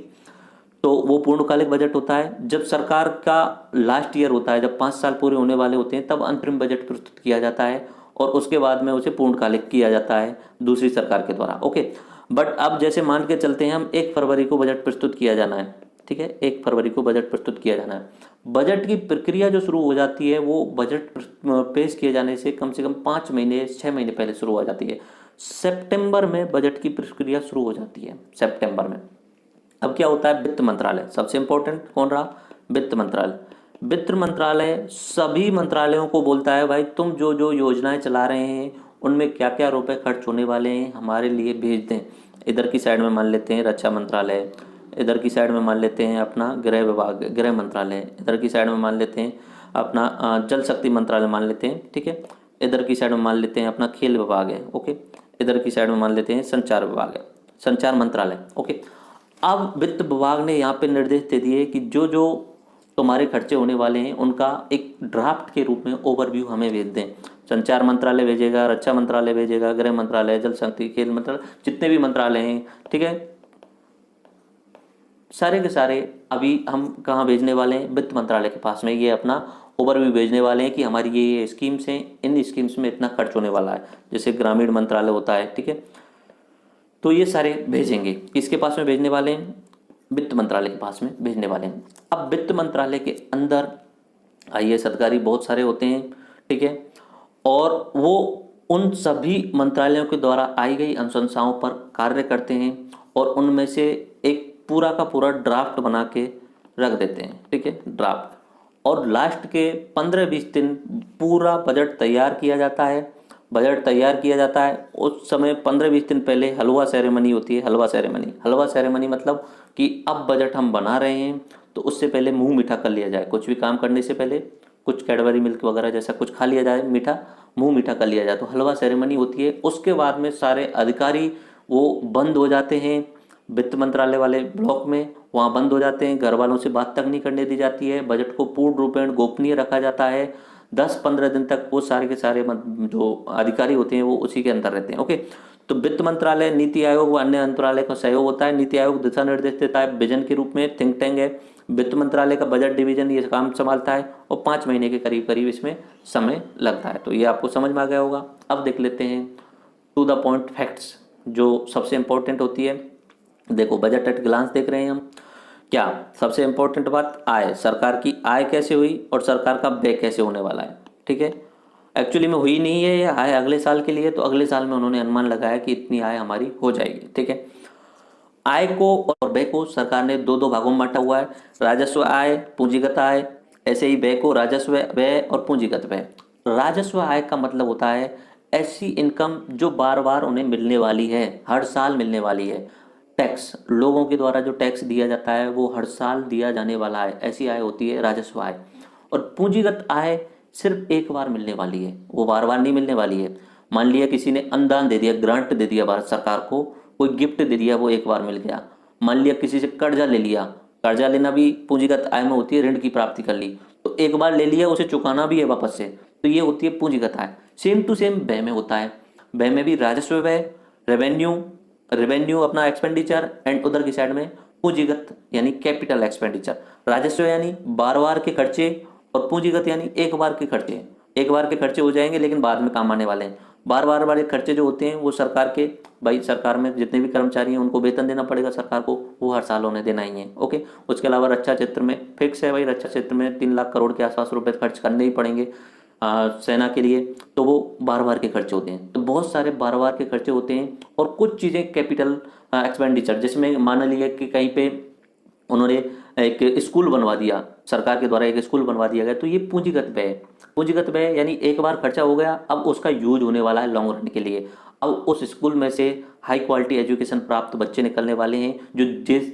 तो वो पूर्णकालिक बजट होता है। जब सरकार का लास्ट ईयर होता है, जब 5 साल पूरे होने वाले होते हैं, तब अंतरिम बजट प्रस्तुत किया जाता है और उसके बाद में उसे पूर्णकालिक किया जाता है दूसरी सरकार के द्वारा। ओके, बट अब जैसे मान के चलते हैं हम 1 फरवरी को बजट प्रस्तुत किया जाना है। ठीक है, 1 फरवरी को बजट प्रस्तुत किया जाना है। बजट की प्रक्रिया जो शुरू हो जाती है वो बजट पेश किए जाने से कम 5 महीने 6 महीने पहले शुरू हो जाती है। सितंबर में बजट की प्रक्रिया शुरू हो जाती है, सितंबर में। अब क्या होता है, वित्त मंत्रालय सबसे इंपॉर्टेंट कौन रहा, वित्त मंत्रालय। वित्त मंत्रालय सभी मंत्रालयों को बोलता है भाई तुम जो जो योजनाएं चला रहे हैं उनमें क्या क्या रुपए खर्च होने वाले हैं हमारे लिए भेज दें। इधर की साइड में मान लेते हैं रक्षा मंत्रालय, इधर की साइड में मान लेते हैं अपना गृह विभाग, गृह मंत्रालय, इधर की साइड में मान लेते हैं अपना जल शक्ति मंत्रालय मान लेते हैं। ठीक है, इधर की साइड में मान लेते हैं अपना खेल विभाग है। ओके, इधर की साइड में मान लेते हैं संचार विभाग है, संचार मंत्रालय। ओके, अब वित्त विभाग ने यहाँ पे निर्देश दे दिए कि जो जो तुम्हारे खर्चे होने वाले हैं उनका एक ड्राफ्ट के रूप में ओवरव्यू हमें भेज दें। संचार मंत्रालय भेजेगा, रक्षा मंत्रालय भेजेगा, गृह मंत्रालय, जल शक्ति, खेल मंत्रालय, जितने भी मंत्रालय हैं, ठीक है, सारे के सारे अभी हम कहाँ भेजने वाले हैं, वित्त मंत्रालय के पास में ये अपना ओवरव्यू भेजने वाले हैं कि हमारी ये स्कीम्स हैं, इन स्कीम्स में इतना खर्च होने वाला है। जैसे ग्रामीण मंत्रालय होता है, ठीक है, तो ये सारे भेजेंगे। किसके पास में भेजने वाले हैं, वित्त मंत्रालय के पास में भेजने वाले हैं। अब वित्त मंत्रालय के अंदर आईएएस अधिकारी बहुत सारे होते हैं, ठीक है, और वो उन सभी मंत्रालयों के द्वारा आई गई अनुशंसाओं पर कार्य करते हैं और उनमें से एक पूरा का पूरा ड्राफ्ट बना के रख देते हैं। ठीक है, ड्राफ्ट, और लास्ट के 15-20 दिन पूरा बजट तैयार किया जाता है। बजट तैयार किया जाता है उस समय 15-20 दिन पहले हलवा सेरेमनी होती है। हलवा सेरेमनी मतलब कि अब बजट हम बना रहे हैं तो उससे पहले मुंह मीठा कर लिया जाए। कुछ भी काम करने से पहले कुछ कैडबरी मिल्क वगैरह जैसा कुछ खा लिया जाए, मीठा मुंह मीठा कर लिया जाए, तो हलवा सेरेमनी होती है। उसके बाद में सारे अधिकारी वो बंद हो जाते हैं, वित्त मंत्रालय वाले ब्लॉक में वहाँ बंद हो जाते हैं, घर वालों से बात तक नहीं करने दी जाती है, बजट को पूर्ण रूपेण गोपनीय रखा जाता है। 10-15 दिन तक वो सारे के सारे जो अधिकारी होते हैं वो उसी के अंदर रहते हैं। ओके, तो वित्त मंत्रालय, नीति आयोग व अन्य मंत्रालय का सहयोग होता है। नीति आयोग दिशा निर्देश देता है विजन के रूप में, थिंक टैंक है। वित्त मंत्रालय का बजट डिवीजन ये काम संभालता है और 5 महीने के करीब करीब इसमें समय लगता है। तो ये आपको समझ में आ गया होगा। अब देख लेते हैं टू द पॉइंट फैक्ट्स जो सबसे इंपॉर्टेंट होती है। देखो, बजट एट ग्लांस देख रहे हैं हम। क्या सबसे इंपॉर्टेंट बात, आय, सरकार की आय कैसे हुई और सरकार का व्यय कैसे होने वाला है। ठीक है, एक्चुअली में हुई नहीं है ये आय अगले साल के लिए, तो अगले साल में उन्होंने अनुमान लगाया कि इतनी आय हमारी हो जाएगी। ठीक है, आय को और व्यय को सरकार ने दो भागों में बांटा हुआ है, राजस्व आय, पूंजीगत आय। ऐसे ही व्यय को राजस्व व्यय और पूंजीगत व्यय। राजस्व आय का मतलब होता है ऐसी इनकम जो बार बार उन्हें मिलने वाली है, हर साल मिलने वाली है। टैक्स, लोगों के द्वारा जो टैक्स दिया जाता है वो हर साल दिया जाने वाला है, ऐसी आय होती है राजस्व आय। और पूंजीगत आय सिर्फ एक बार मिलने वाली है, वो बार बार नहीं मिलने वाली है। मान लिया किसी ने अनुदान दे दिया, ग्रांट दे दिया भारत सरकार को, कोई गिफ्ट दे दिया, वो एक बार मिल गया। मान लिया किसी से कर्जा ले लिया, कर्जा लेना भी पूंजीगत आय में होती है, ऋण की प्राप्ति कर ली, तो एक बार ले लिया, उसे चुकाना भी है वापस से, तो ये होती है पूंजीगत आय। सेम टू सेम व्यय में होता है, व्यय में भी राजस्व व्यय, रेवेन्यू अपना एक्सपेंडिचर, एंड उधर की साइड में पूंजीगत यानी कैपिटल एक्सपेंडिचर। राजस्व यानी बार बार के खर्चे और पूंजीगत यानी एक बार के खर्चे। एक बार के खर्चे हो जाएंगे लेकिन बाद में काम आने वाले हैं। बार बार वाले खर्चे जो होते हैं वो सरकार के, भाई सरकार में जितने भी कर्मचारी हैं उनको वेतन देना पड़ेगा सरकार को, वो हर साल उन्हें देना ही है। ओके, उसके अलावा रक्षा क्षेत्र में फिक्स है भाई, रक्षा क्षेत्र में 3 लाख करोड़ के आसपास रुपए खर्च करने ही पड़ेंगे सेना के लिए, तो वो बार बार के खर्चे होते हैं। तो बहुत सारे बार बार के खर्चे होते हैं। और कुछ चीज़ें कैपिटल एक्सपेंडिचर, जिसमें मान लिया कि कहीं पे उन्होंने एक स्कूल बनवा दिया, सरकार के द्वारा एक स्कूल बनवा दिया गया, तो ये पूंजीगत व्यय है। पूंजीगत व्यय यानी एक बार खर्चा हो गया, अब उसका यूज होने वाला है लॉन्ग रन के लिए। अब उस स्कूल में से हाई क्वालिटी एजुकेशन प्राप्त बच्चे निकलने वाले हैं जो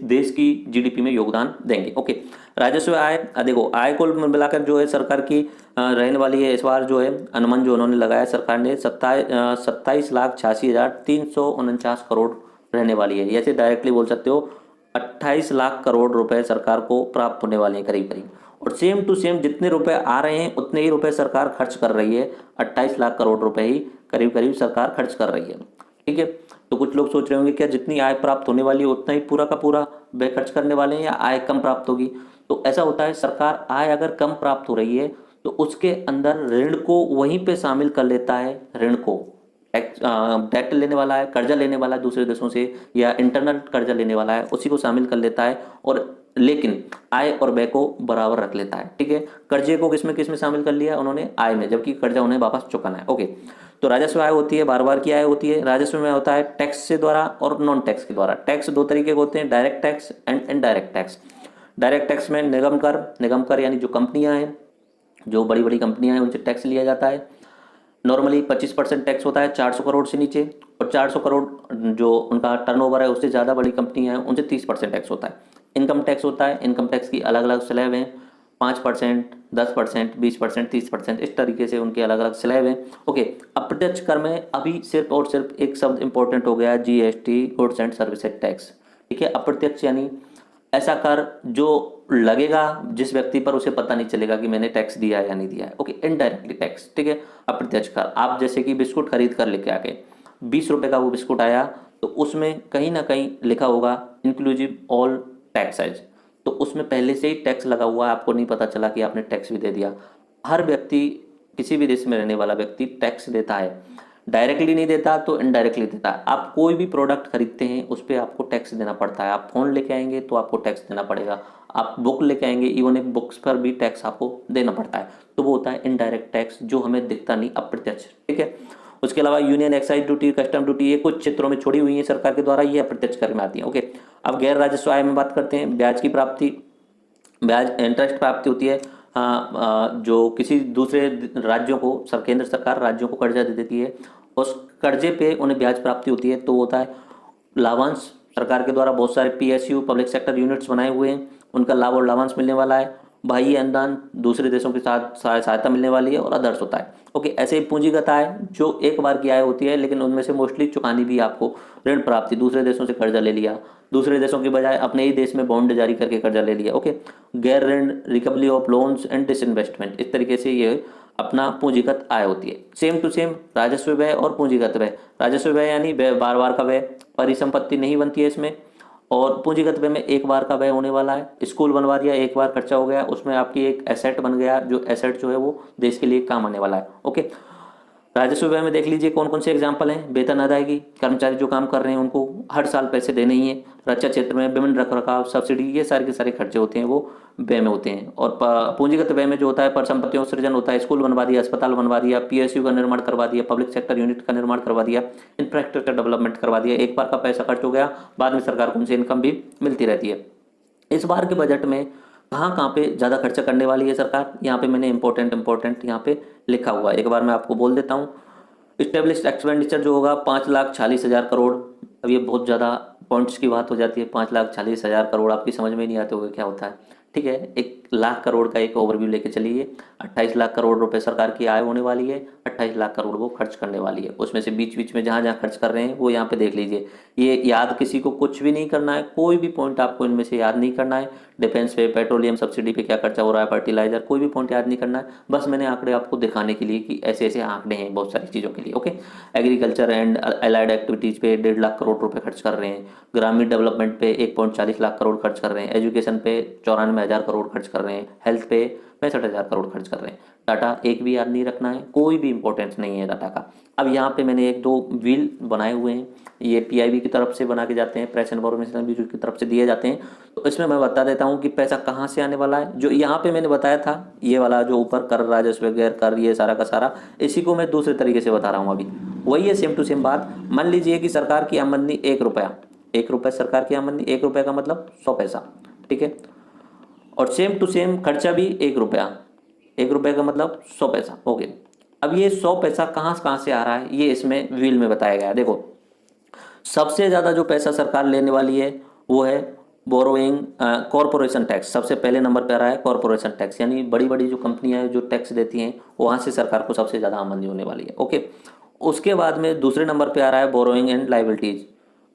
देश की जीडीपी में योगदान देंगे। ओके, राजस्व आय, देखो आय को मिलाकर जो है सरकार की रहने वाली है, इस बार जो है अनुमान जो उन्होंने लगाया सरकार ने 27,86,349 करोड़ रहने वाली है। ऐसे डायरेक्टली बोल सकते हो 28 लाख करोड़ रुपए सरकार को प्राप्त होने वाले हैं करीब करीब। और सेम टू सेम जितने रुपए आ रहे हैं उतने ही रुपए सरकार खर्च कर रही है, 28 लाख करोड़ रुपए ही करीब करीब सरकार खर्च कर रही है। ठीक है, तो कुछ लोग सोच रहे होंगे क्या जितनी आय प्राप्त होने वाली है उतना ही पूरा का पूरा व्यय खर्च करने वाले हैं या आय कम प्राप्त होगी। तो ऐसा होता है, सरकार आय अगर कम प्राप्त हो रही है तो उसके अंदर ऋण को वहीं पे शामिल कर लेता है। ऋण को डेट लेने वाला है, कर्जा लेने वाला है दूसरे देशों से, या इंटरनल कर्जा लेने वाला है, उसी को शामिल कर लेता है। और लेकिन आय और व्यय को बराबर रख लेता है। ठीक है, कर्जे को किसमें शामिल कर लिया उन्होंने, आय में, जबकि कर्जा उन्हें वापस चुकाना है। ओके, तो राजस्व आय होती है, बार बार की आय होती है। राजस्व में होता है टैक्स से द्वारा और नॉन टैक्स के द्वारा। टैक्स दो तरीके के होते हैं, direct tax and indirect tax. Direct tax में निगम कर यानी जो कंपनियां हैं, जो बड़ी बड़ी कंपनियां हैं, उनसे टैक्स लिया जाता है। नॉर्मली 25% टैक्स होता है 400 करोड़ से नीचे, और 400 करोड़ जो उनका टर्नओवर है उससे ज़्यादा बड़ी कंपनियां हैं उनसे 30% टैक्स होता है। इनकम टैक्स होता है, इनकम टैक्स की अलग अलग स्लैब हैं, 5%, 10%, 20%, 30%, इस तरीके से उनके अलग अलग स्लैब हैं। ओके, अप्रत्यक्ष कर में अभी सिर्फ और सिर्फ एक शब्द इंपॉर्टेंट हो गया, GST, goods and services tax. ठीक है, अप्रत्यक्ष यानी ऐसा कर जो लगेगा जिस व्यक्ति पर उसे पता नहीं चलेगा कि मैंने टैक्स दिया है या नहीं दिया है। Okay, indirectly tax. ठीक है, अप्रत्यक्ष कर, आप जैसे कि बिस्कुट खरीद कर लेके आके 20 रुपए का वो बिस्कुट आया, तो उसमें कहीं ना कहीं लिखा होगा इंक्लूसिव ऑल टैक्सेज, तो उसमें पहले से ही टैक्स लगा हुआ है, आपको नहीं पता चला कि आपने टैक्स भी दे दिया। हर व्यक्ति, किसी भी देश में रहने वाला व्यक्ति टैक्स देता है, डायरेक्टली नहीं देता तो इनडायरेक्टली देता है। आप कोई भी प्रोडक्ट खरीदते हैं उस पर आपको टैक्स देना पड़ता है। आप फोन लेके आएंगे तो आपको टैक्स देना पड़ेगा, आप बुक लेके आएंगे, इवन एक बुक्स पर भी टैक्स आपको देना पड़ता है। तो वो होता है इनडायरेक्ट टैक्स, जो हमें दिखता नहीं, अप्रत्यक्ष। ठीक है, उसके अलावा union excise duty, custom duty, ये कुछ क्षेत्रों में छोड़ी हुई है सरकार के द्वारा, ये अप्रत्यक्ष कर में आती है। ओके, अब गैर राजस्व आय में बात करते हैं। ब्याज की प्राप्ति, ब्याज इंटरेस्ट प्राप्ति होती है। जो किसी दूसरे राज्यों को केंद्र सरकार राज्यों को कर्जा दे देती है, उस कर्जे पे उन्हें ब्याज प्राप्ति होती है, तो होता है लाभांश। सरकार के द्वारा बहुत सारे पीएसयू पब्लिक सेक्टर यूनिट्स बनाए हुए हैं, उनका लाभ और लाभांश मिलने वाला है। बाह्य अनुदान दूसरे देशों के साथ सहायता मिलने वाली है, और अदर्स होता है। ओके, ऐसे ही पूंजीगत आय जो एक बार की आय होती है, लेकिन उनमें से मोस्टली चुकानी भी आपको ऋण प्राप्ति, दूसरे देशों से कर्जा ले लिया, दूसरे देशों की बजाय अपने ही देश में बॉन्ड जारी करके कर्जा ले लिया। ओके, गैर ऋण recovery of loans and disinvestment, इस तरीके से ये अपना पूंजीगत आय होती है। सेम टू सेम राजस्व व्यय और पूंजीगत व्यय। राजस्व व्यय यानी बार बार का व्यय, परिसंपत्ति नहीं बनती है इसमें, और पूंजीगत व्यय में एक बार का व्यय होने वाला है। स्कूल बनवा दिया, एक बार खर्चा हो गया, उसमें आपकी एक एसेट बन गया, जो एसेट जो है वो देश के लिए काम आने वाला है। ओके, राजस्व व्यय में देख लीजिए कौन कौन से एग्जाम्पल हैं। वेतन अदायगी, कर्मचारी जो काम कर रहे हैं उनको हर साल पैसे देने ही है। रक्षा क्षेत्र में विभिन्न रखरखाव, सब्सिडी, ये सारे के सारे खर्चे होते हैं वो व्यय में होते हैं। और पूंजीगत व्यय में जो होता है परिसंपत्तियों सृजन होता है, स्कूल बनवा दिया, अस्पताल बनवा दिया, पीएसयू का निर्माण करवा दिया, पब्लिक सेक्टर यूनिट का निर्माण करवा दिया, इंफ्रास्ट्रक्चर डेवलपमेंट करवा दिया। एक बार का पैसा खर्च हो गया, बाद में सरकार को उनसे इनकम भी मिलती रहती है। इस बार के बजट में कहाँ पे ज़्यादा खर्चा करने वाली है सरकार, यहाँ पे मैंने इंपॉर्टेंट यहाँ पे लिखा हुआ है, एक बार मैं आपको बोल देता हूँ। स्टेब्लिश्ड एक्सपेंडिचर जो होगा 5,40,000 करोड़। अब ये बहुत ज़्यादा पॉइंट्स की बात हो जाती है, 5,40,000 करोड़ आपकी समझ में नहीं आते होंगे क्या होता है। ठीक है, 1,00,000 करोड़ का एक ओवरव्यू लेके चलिए। 28 लाख करोड़ रुपए सरकार की आय होने वाली है, 28 लाख करोड़ वो खर्च करने वाली है। उसमें से बीच बीच में जहाँ जहाँ खर्च कर रहे हैं वो यहाँ पे देख लीजिए। ये याद किसी को कुछ भी नहीं करना है, कोई भी पॉइंट आपको इनमें से याद नहीं करना है। डिफेंस पे, पेट्रोलियम सब्सिडी पे क्या खर्चा हो रहा है, फर्टिलाइजर, कोई भी पॉइंट याद नहीं करना है। बस मैंने आंकड़े आपको दिखाने के लिए कि ऐसे ऐसे आंकड़े हैं बहुत सारी चीज़ों के लिए। Okay, agriculture and allied activities पे 1.5 लाख करोड़ रुपए खर्च कर रहे हैं। ग्रामीण डेवलपमेंट पे 1.40 लाख करोड़ खर्च कर रहे हैं। एजुकेशन पे 94,000 करोड़ खर्च कर रहे हैं। हेल्थ पे 65,000 करोड़ खर्च कर रहे हैं। डाटा एक भी याद नहीं रखना है, कोई भी इंपॉर्टेंस नहीं है डाटा का। अब यहाँ पे मैंने एक दो व्हील बनाए हुए हैं, ये पीआईबी की तरफ से बना के जाते हैं, प्रेस इन्फॉर्मेशन ब्यूरो की तरफ से दिए जाते हैं। तो इसमें मैं बता देता हूँ कि पैसा कहाँ से आने वाला है। जो यहाँ पे मैंने बताया था, ये वाला जो ऊपर कर, राजस्व, गैर कर, ये सारा का सारा, इसी को मैं दूसरे तरीके से बता रहा हूँ अभी। वही है, सेम टू सेम बात। मान लीजिए कि सरकार की आमदनी 1 रुपया, 1 रुपये सरकार की आमदनी, 1 रुपये का मतलब 100 पैसा। ठीक है, और सेम टू सेम खर्चा भी 1 रुपया, 1 रुपये का मतलब 100 पैसा। ओके, अब ये 100 पैसा कहाँ से आ रहा है, ये इसमें व्हील में बताया गया है। देखो, सबसे ज़्यादा जो पैसा सरकार लेने वाली है वो है बोरोइंग, कॉरपोरेशन टैक्स। सबसे पहले नंबर पे आ रहा है कॉरपोरेशन टैक्स, यानी बड़ी बड़ी जो कंपनियां हैं जो टैक्स देती हैं, वहाँ से सरकार को सबसे ज़्यादा आमदनी होने वाली है। ओके, उसके बाद में दूसरे नंबर पे आ रहा है बोरोइंग एंड लाइबिलिटीज़,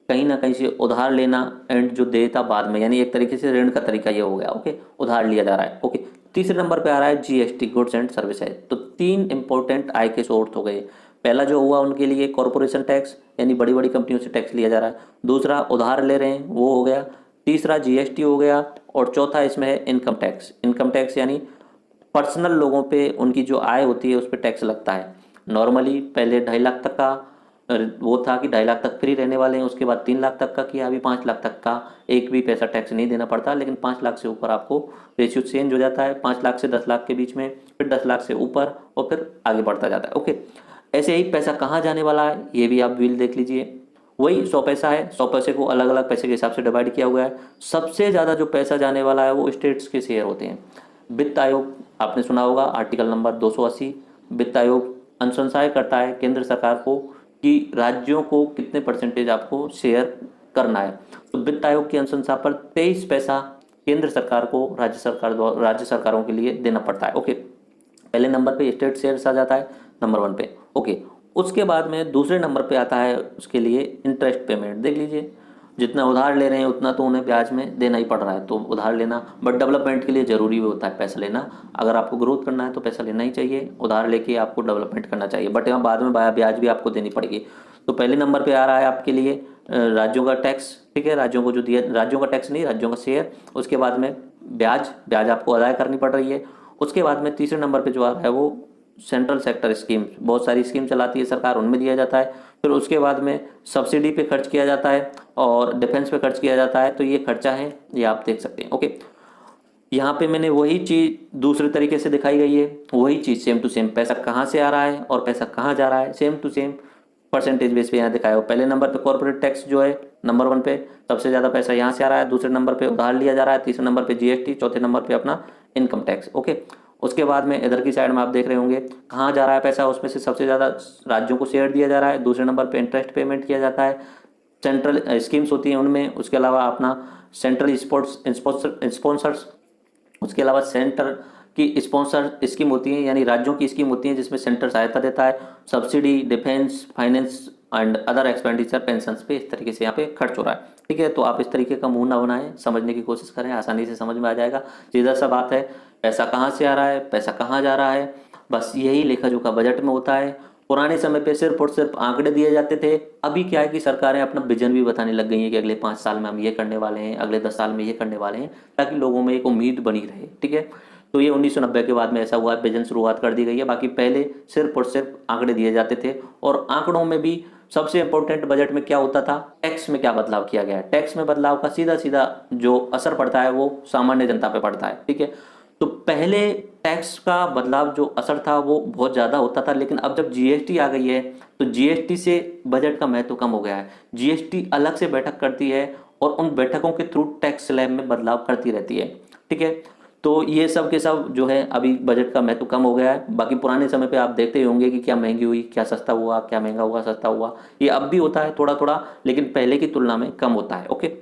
कहीं ना कहीं से उधार लेना एंड जो देता बाद में, यानी एक तरीके से ऋण का तरीका ये हो गया। ओके, उधार लिया जा रहा है। ओके, तीसरे नंबर पे आ रहा है जीएसटी, गुड्स एंड सर्विसेज। तो 3 इंपॉर्टेंट आय के सोर्स हो गए। पहला जो हुआ उनके लिए कॉरपोरेशन टैक्स, यानी बड़ी बड़ी कंपनियों से टैक्स लिया जा रहा है। दूसरा उधार ले रहे हैं, वो हो गया। तीसरा जीएसटी हो गया, और चौथा इसमें है इनकम टैक्स। इनकम टैक्स यानी पर्सनल लोगों पे उनकी जो आय होती है उस पर टैक्स लगता है। नॉर्मली पहले 2.5 लाख तक का वो था कि 2.5 लाख तक फ्री रहने वाले हैं, उसके बाद 3 लाख तक का किया, अभी 5 लाख तक का एक भी पैसा टैक्स नहीं देना पड़ता। लेकिन 5 लाख से ऊपर आपको रेशियो चेंज हो जाता है, 5 लाख से 10 लाख के बीच में, फिर 10 लाख से ऊपर, और फिर आगे बढ़ता जाता है। ओके, ऐसे ही पैसा कहाँ जाने वाला है ये भी आप व्हील देख लीजिए। वही 100 पैसा है, 100 पैसे को अलग अलग पैसे के हिसाब से डिवाइड किया हुआ है। सबसे ज़्यादा जो पैसा जाने वाला है वो स्टेट्स के शेयर होते हैं। वित्त आयोग आपने सुना होगा, आर्टिकल नंबर 280। वित्त आयोग अनुशंसाएं करता है केंद्र सरकार को कि राज्यों को कितने परसेंटेज आपको शेयर करना है। तो वित्त आयोग की अनुशंसा पर 23 पैसा केंद्र सरकार को राज्य सरकारों के लिए देना पड़ता है। ओके, पहले नंबर पे स्टेट शेयर्स आ जाता है, नंबर 1 पे। ओके, उसके बाद में दूसरे नंबर पे आता है उसके लिए इंटरेस्ट पेमेंट। देख लीजिए, जितना उधार ले रहे हैं उतना तो उन्हें ब्याज में देना ही पड़ रहा है, तो उधार लेना, बट डेवलपमेंट के लिए ज़रूरी भी होता है पैसा लेना। अगर आपको ग्रोथ करना है तो पैसा लेना ही चाहिए, उधार लेके आपको डेवलपमेंट करना चाहिए, बट यहाँ बाद में ब्याज भी आपको देनी पड़ेगी। तो पहले नंबर पर आ रहा है आपके लिए राज्यों का टैक्स। ठीक है, राज्यों को जो दिया, राज्यों का टैक्स नहीं, राज्यों का शेयर। उसके बाद में ब्याज आपको अदा करनी पड़ रही है। उसके बाद में तीसरे नंबर पर जो आ रहा है वो सेंट्रल सेक्टर स्कीम, बहुत सारी स्कीम चलाती है सरकार, उनमें दिया जाता है। फिर उसके बाद में सब्सिडी पे खर्च किया जाता है और डिफेंस पे खर्च किया जाता है। तो ये खर्चा है, ये आप देख सकते हैं। ओके, यहाँ पे मैंने वही चीज़ दूसरे तरीके से दिखाई गई है, वही चीज़ सेम टू सेम, पैसा कहाँ से आ रहा है और पैसा कहाँ जा रहा है, same to same percentage base पे यहाँ दिखाया हो। पहले नंबर पे कॉर्पोरेट टैक्स जो है नंबर 1 पे, सबसे ज़्यादा पैसा यहाँ से आ रहा है। दूसरे नंबर पे उधार लिया जा रहा है। तीसरे नंबर पे जीएसटी, चौथे नंबर पे अपना इनकम टैक्स। ओके, उसके बाद में इधर की साइड में आप देख रहे होंगे कहाँ जा रहा है पैसा, उसमें से सबसे ज़्यादा राज्यों को शेयर दिया जा रहा है, दूसरे नंबर पे इंटरेस्ट पेमेंट किया जाता है, सेंट्रल स्कीम्स होती हैं उनमें, उसके अलावा अपना सेंट्रल स्पोर्ट्स स्पॉन्सर्स, उसके अलावा सेंटर की स्पॉन्सर स्कीम होती है, यानी राज्यों की स्कीम होती है जिसमें सेंटर सहायता देता है, subsidy, defence, finance and other expenditure, pension पे इस तरीके से यहाँ पे खर्च हो रहा है। ठीक है, तो आप इस तरीके का मुंह ना बनाएं, समझने की कोशिश करें, आसानी से समझ में आ जाएगा। सीधा सा बात है, पैसा कहाँ से आ रहा है, पैसा कहाँ जा रहा है, बस यही लेखा जोखा बजट में होता है। पुराने समय पे सिर्फ और सिर्फ आंकड़े दिए जाते थे, अभी क्या है कि सरकारें अपना विजन भी बताने लग गई हैं कि अगले 5 साल में हम ये करने वाले हैं, अगले 10 साल में ये करने वाले हैं, ताकि लोगों में एक उम्मीद बनी रहे। ठीक है, तो ये 1990 के बाद में ऐसा हुआ, विजन शुरुआत कर दी गई है। बाकी पहले सिर्फ और सिर्फ आंकड़े दिए जाते थे, और आंकड़ों में भी सबसे इंपॉर्टेंट बजट में क्या होता था, टैक्स में क्या बदलाव किया गया है। टैक्स में बदलाव का सीधा सीधा जो असर पड़ता है वो सामान्य जनता पे पड़ता है। ठीक है, तो पहले टैक्स का बदलाव जो असर था वो बहुत ज़्यादा होता था, लेकिन अब जब जीएसटी आ गई है तो जीएसटी से बजट का महत्व कम हो गया है। जीएसटी अलग से बैठक करती है और उन बैठकों के थ्रू टैक्स स्लैब में बदलाव करती रहती है। ठीक है, तो ये सब के सब जो है अभी बजट का महत्व कम हो गया है। बाकी पुराने समय पे आप देखते ही होंगे कि क्या महंगी हुई, क्या सस्ता हुआ, क्या महंगा हुआ, सस्ता हुआ, ये अब भी होता है थोड़ा थोड़ा, लेकिन पहले की तुलना में कम होता है। ओके,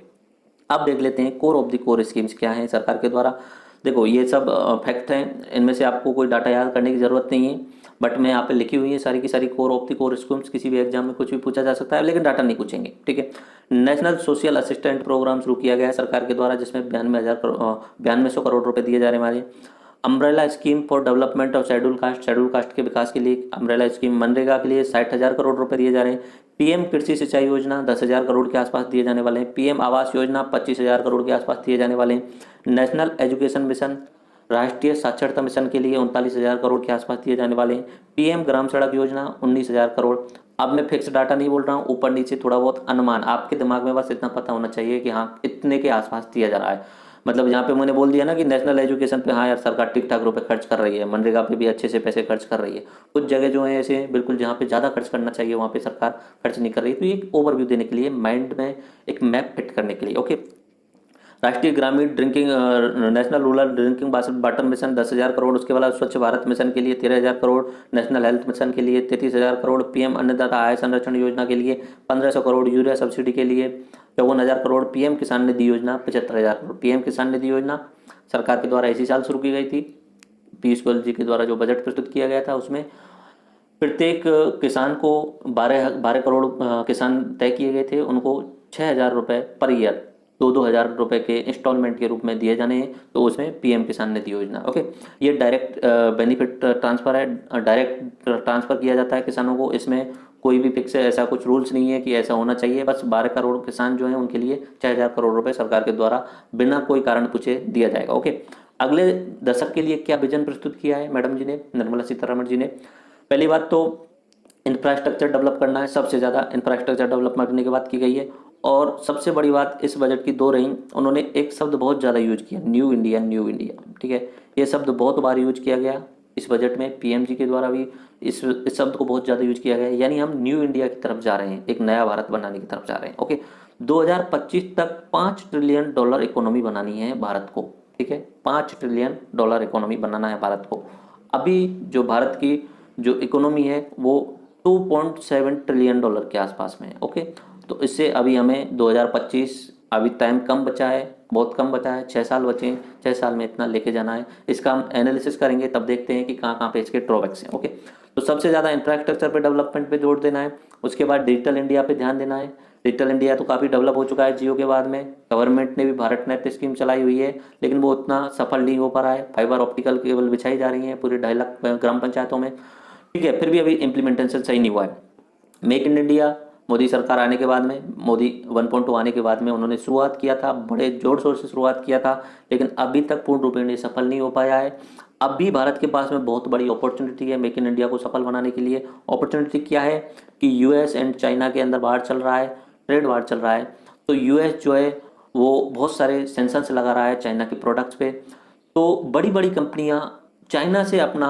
अब देख लेते हैं core of the core schemes क्या हैं सरकार के द्वारा। देखो ये सब फैक्ट हैं, इनमें से आपको कोई डाटा याद करने की ज़रूरत नहीं है, बट मैं यहाँ पे लिखी हुई है सारी की सारी core of the core schemes. किसी भी एग्जाम में कुछ भी पूछा जा सकता है, लेकिन डाटा नहीं पूछेंगे। ठीक है, नेशनल सोशल असिस्टेंट प्रोग्राम शुरू किया गया है सरकार के द्वारा, जिसमें 9200 करोड़ रुपए दिए जा रहे हैं हमारे। Umbrella scheme for development of schedule caste के विकास के लिए अम्ब्रेला स्कीम, मनरेगा के लिए 60,000 करोड़ रुपए दिए जा रहे हैं। पीएम कृषि सिंचाई योजना 10,000 करोड़ के आसपास दिए जाने वाले हैं। पीएम आवास योजना 25,000 करोड़ के आसपास दिए जाने वाले हैं। नेशनल एजुकेशन मिशन, राष्ट्रीय साक्षरता मिशन के लिए 39,000 करोड़ के आसपास दिए जाने वाले हैं। पीएम ग्राम सड़क योजना 19,000 करोड़। अब मैं फिक्स डाटा नहीं बोल रहा हूँ, ऊपर नीचे थोड़ा बहुत अनुमान, आपके दिमाग में बस इतना पता होना चाहिए कि हाँ इतने के आसपास दिया जा रहा है। मतलब यहाँ पे मैंने बोल दिया ना कि नेशनल एजुकेशन पे हाँ यार सरकार ठीक ठाक रुपए खर्च कर रही है, मनरेगा पे भी अच्छे से पैसे खर्च कर रही है। कुछ जगह जो है ऐसे बिल्कुल जहाँ पे ज़्यादा खर्च करना चाहिए वहाँ पे सरकार खर्च नहीं कर रही। तो ये ओवरव्यू देने के लिए, माइंड में एक मैप फिट करने के लिए। ओके, राष्ट्रीय ग्रामीण drinking national rural drinking water mission 10,000 crore. उसके बाद स्वच्छ भारत मिशन के लिए 13,000 करोड़। नेशनल हेल्थ मिशन के लिए 33,000 करोड़। पीएम अन्नदाता आय संरक्षण योजना के लिए 1,500 करोड़। यूरिया सब्सिडी के लिए 54,000 करोड़। पीएम किसान निधि योजना 75,000 करोड़। पीएम किसान निधि योजना सरकार के द्वारा इसी साल शुरू की गई थी। पीयूष गोयल जी के द्वारा जो बजट प्रस्तुत किया गया था उसमें प्रत्येक किसान को 12 करोड़ किसान तय किए गए थे, उनको 6,000 रुपये पर ईयर 2,000 रुपये के इंस्टॉलमेंट के रूप में दिए जाने हैं। तो उसमें पीएम किसान निधि योजना। ओके, ये डायरेक्ट बेनिफिट ट्रांसफ़र है, डायरेक्ट ट्रांसफ़र किया जाता है किसानों को। इसमें कोई भी फिक्स ऐसा कुछ रूल्स नहीं है कि ऐसा होना चाहिए। बस 12 करोड़ किसान जो हैं उनके लिए 6,000 करोड़ रुपए सरकार के द्वारा बिना कोई कारण पूछे दिया जाएगा। ओके, अगले दशक के लिए क्या विजन प्रस्तुत किया है मैडम जी ने, निर्मला सीतारमण जी ने? पहली बात तो इंफ्रास्ट्रक्चर डेवलप करना है, सबसे ज़्यादा इंफ्रास्ट्रक्चर डेवलप करने की बात की गई है। और सबसे बड़ी बात इस बजट की दो रही, उन्होंने एक शब्द बहुत ज़्यादा यूज किया, न्यू इंडिया, न्यू इंडिया। ठीक है, ये शब्द बहुत बार यूज किया गया इस बजट में, पीएम जी के द्वारा भी इस शब्द को बहुत ज़्यादा यूज किया गया है। यानी हम न्यू इंडिया की तरफ जा रहे हैं, एक नया भारत बनाने की तरफ जा रहे हैं। ओके, 2025 तक $5 ट्रिलियन इकोनॉमी बनानी है भारत को। ठीक है, $5 ट्रिलियन इकोनॉमी बनाना है भारत को। अभी जो भारत की जो इकोनॉमी है वो $2.7 ट्रिलियन के आसपास में है। ओके, तो इससे अभी हमें 2025, अभी टाइम कम बचा है, बहुत कम बचा है, 6 साल बचे हैं, 6 साल में इतना लेके जाना है। इसका हम एनालिसिस करेंगे तब देखते हैं कि कहाँ कहाँ पे इसके ड्रॉबैक्स हैं। ओके, तो सबसे ज़्यादा इंफ्रास्ट्रक्चर पे डेवलपमेंट पे जोर देना है। उसके बाद डिजिटल इंडिया पे ध्यान देना है। डिजिटल इंडिया तो काफ़ी डेवलप हो चुका है जियो के बाद में। गवर्नमेंट ने भी भारत नेट स्कीम चलाई हुई है, लेकिन वो उतना सफल नहीं हो पा रहा है। फाइबर ऑप्टिकल केबल बिछाई जा रही है पूरे 2.5 लाख ग्राम पंचायतों में। ठीक है, फिर भी अभी इम्प्लीमेंटेशन सही नहीं हुआ है। मेक इन इंडिया मोदी सरकार आने के बाद में, मोदी 1.2 आने के बाद में उन्होंने शुरुआत किया था, बड़े जोर शोर से शुरुआत किया था, लेकिन अभी तक पूर्ण रूप में सफल नहीं हो पाया है। अब भी भारत के पास में बहुत बड़ी अपॉर्चुनिटी है मेक इन इंडिया को सफल बनाने के लिए। अपॉर्चुनिटी क्या है कि यूएस एंड चाइना के अंदर वार चल रहा है, ट्रेड वार चल रहा है। तो यूएस जो है वो बहुत सारे सेंसर्स लगा रहा है चाइना के प्रोडक्ट्स पे। तो बड़ी बड़ी कंपनियां चाइना से अपना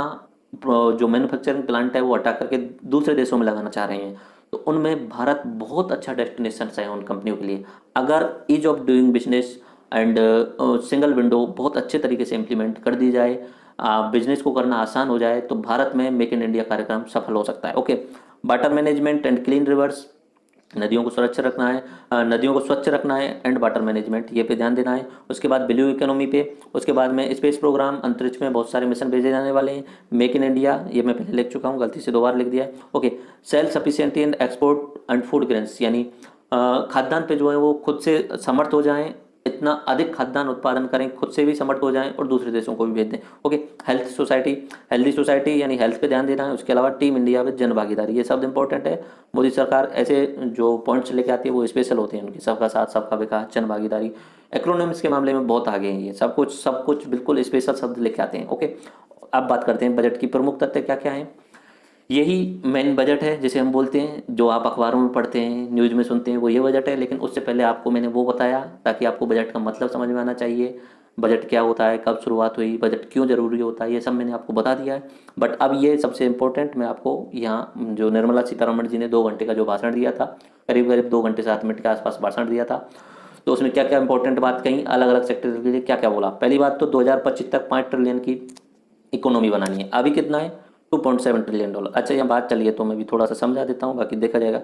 जो मैन्युफैक्चरिंग प्लांट है वो हटा करके दूसरे देशों में लगाना चाह रहे हैं। तो उनमें भारत बहुत अच्छा डेस्टिनेशन है उन कंपनियों के लिए। अगर ease of doing business and single window बहुत अच्छे तरीके से इम्प्लीमेंट कर दी जाए, बिजनेस को करना आसान हो जाए तो भारत में मेक इन इंडिया कार्यक्रम सफल हो सकता है। Okay, water management and clean reverse, नदियों को सुरक्षित रखना है, नदियों को स्वच्छ रखना है एंड वाटर मैनेजमेंट, ये पे ध्यान देना है। उसके बाद ब्लू इकोनॉमी पे, उसके बाद में स्पेस प्रोग्राम, अंतरिक्ष में बहुत सारे मिशन भेजे जाने वाले हैं। मेक इन इंडिया, ये मैं पहले लिख चुका हूँ, गलती से 2 बार लिख दिया है। Okay, self sufficiency and export and food grains, यानी खाद्यान्न पे जो है वो खुद से समर्थ हो जाएं, इतना अधिक खाद्यान्न उत्पादन करें, खुद से भी समर्थ हो जाएं और दूसरे देशों को भी भेज दें। Okay, health society, healthy society यानी हेल्थ पे ध्यान देना है। उसके अलावा टीम इंडिया विद जन भागीदारी, ये शब्द इंपॉर्टेंट है। मोदी सरकार ऐसे जो पॉइंट्स लेके आती है वो स्पेशल होते हैं उनकी, सबका साथ सबका विकास, जन भागीदारी। एक्रोनिम्स के मामले में बहुत आगे हैं ये, सब कुछ बिल्कुल स्पेशल शब्द लेके आते हैं। ओके, अब बात करते हैं बजट की प्रमुख तथ्य क्या क्या हैं। यही मेन बजट है जिसे हम बोलते हैं, जो आप अखबारों में पढ़ते हैं, न्यूज़ में सुनते हैं, वो ये बजट है। लेकिन उससे पहले आपको मैंने वो बताया ताकि आपको बजट का मतलब समझ में आना चाहिए। बजट क्या होता है, कब शुरुआत हुई, बजट क्यों ज़रूरी होता है, ये सब मैंने आपको बता दिया है। बट अब ये सबसे इम्पोर्टेंट, मैं आपको यहाँ जो निर्मला सीतारमण जी ने 2 घंटे का जो भाषण दिया था, करीब करीब 2 घंटे 7 मिनट के आसपास भाषण दिया था, तो उसमें क्या क्या इंपॉर्टेंट बात कही, अलग अलग सेक्टर के लिए क्या क्या बोला। पहली बात तो 2025 तक 5 ट्रिलियन की इकोनॉमी बनानी है। अभी कितना है, $2.7 ट्रिलियन। अच्छा, यहाँ बात चलिए तो मैं भी थोड़ा सा समझा देता हूँ, बाकी देखा जाएगा।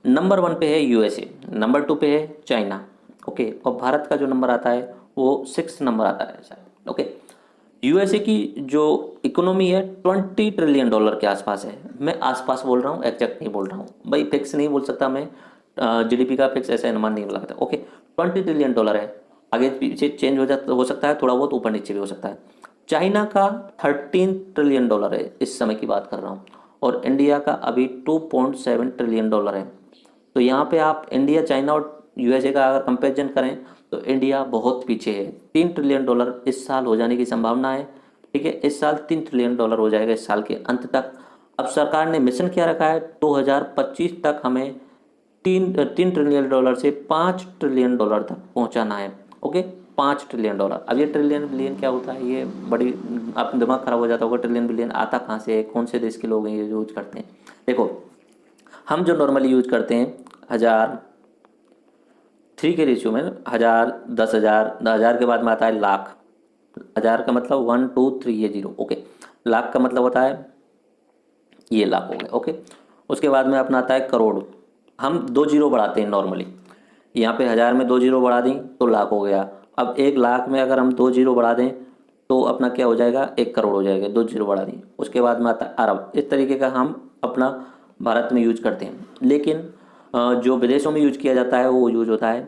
नंबर 1 पे है यूएसए, नंबर 2 पे है चाइना। ओके, और भारत का जो नंबर आता है वो 6 नंबर आता है शायद। ओके, यूएसए की जो इकोनॉमी है $20 ट्रिलियन के आसपास है। मैं आसपास बोल रहा हूँ, एग्जैक्ट नहीं बोल रहा हूँ भाई, फिक्स नहीं बोल सकता मैं, जीडीपी का फिक्स ऐसा अनुमान नहीं लगता। ओके, $20 ट्रिलियन है, आगे पीछे चेंज हो सकता है, थोड़ा बहुत ऊपर नीचे भी हो सकता है। चाइना का $13 ट्रिलियन है, इस समय की बात कर रहा हूँ, और इंडिया का अभी $2.7 ट्रिलियन है। तो यहाँ पे आप इंडिया, चाइना और यूएसए का अगर कंपैरिजन करें तो इंडिया बहुत पीछे है। $3 ट्रिलियन इस साल हो जाने की संभावना है। ठीक है, इस साल $3 ट्रिलियन हो जाएगा इस साल के अंत तक। अब सरकार ने मिशन क्या रखा है, 2025 तक हमें $3 ट्रिलियन से $5 ट्रिलियन तक पहुँचाना है। Okay, $5 trillion. अब ये ट्रिलियन बिलियन क्या होता है, ये बड़ी आपका दिमाग खराब हो जाता होगा। ट्रिलियन बिलियन आता कहाँ से है, कौन से देश के लोग हैं ये यूज करते हैं। देखो, हम जो नॉर्मली यूज करते हैं 1000 3 के रेशियो में, 1000, 10,000, 10,000 के बाद में आता है लाख। 1000 का मतलब 1 2 3 ये 0। ओके, लाख का मतलब होता है ये लाख हो गए। ओके, उसके बाद में अपना आता है करोड़। हम 2 जीरो बढ़ाते हैं नॉर्मली, यहाँ पे 1000 में 2 जीरो बढ़ा दें तो लाख हो गया। अब 1 लाख में अगर हम 2 जीरो बढ़ा दें तो अपना क्या हो जाएगा, 1 करोड़ हो जाएगा, 2 जीरो बढ़ा दें। उसके बाद में आता है अरब। इस तरीके का हम अपना भारत में यूज करते हैं। लेकिन जो विदेशों में यूज किया जाता है वो यूज होता है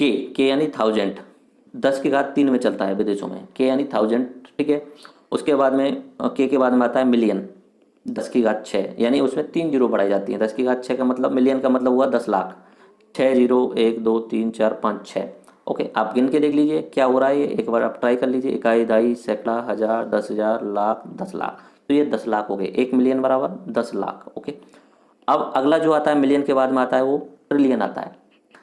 के यानी 1000, 10 की घात 3 में चलता है विदेशों में, के यानी 1000। ठीक है, उसके बाद में के बाद में आता है मिलियन, 10 की घात 6, यानी उसमें 3 जीरो बढ़ाई जाती हैं। 10 की घात 6 का मतलब, मिलियन का मतलब हुआ 10 लाख। 6 जीरो, 1 2 3 4 5 6। ओके, आप गिन के देख लीजिए क्या हो रहा है ये, एक बार आप ट्राई कर लीजिए। इकाई, दहाई, सैकड़ा, हज़ार, 10,000, लाख, 10 लाख, तो ये 10 लाख हो गए। 1 मिलियन बराबर 10 लाख। ओके, अब अगला जो आता है मिलियन के बाद में आता है वो ट्रिलियन आता है।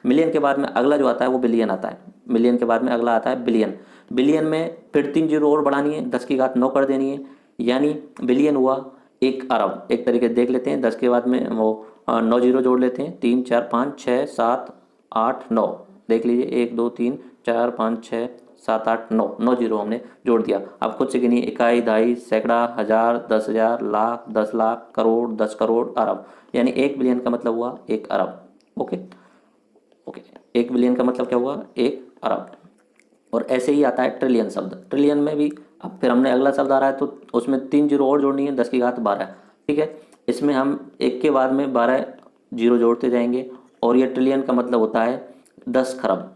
मिलियन के बाद में अगला जो आता है वो बिलियन आता है। मिलियन के बाद में अगला आता है बिलियन। बिलियन में फिर 3 जीरो और बढ़ानी है, 10 की घात 9 कर देनी है, यानी बिलियन हुआ 1 अरब। एक तरीके से देख लेते हैं, 10 के बाद में वो 9 जीरो जोड़ लेते हैं, 3 4 5 6 7 8 9, देख लीजिए 1 2 3 4 5 6 7 8 9, 9 जीरो हमने जोड़ दिया। अब खुद से गिनिए, इकाई, दहाई, सैकड़ा, हज़ार, 10,000, लाख, 10 लाख, करोड़, 10 करोड़, अरब, यानी 1 बिलियन का मतलब हुआ 1 अरब। ओके, ओके, 1 बिलियन का मतलब क्या हुआ, 1 अरब। और ऐसे ही आता है ट्रिलियन शब्द। ट्रिलियन में भी अब फिर हमने अगला शब्द आ रहा है तो उसमें 3 जीरो और जोड़नी है, 10 की घात 12। ठीक है, इसमें हम 1 के बाद में 12 जीरो जोड़ते जाएंगे, और ये ट्रिलियन का मतलब होता है 10 खरब,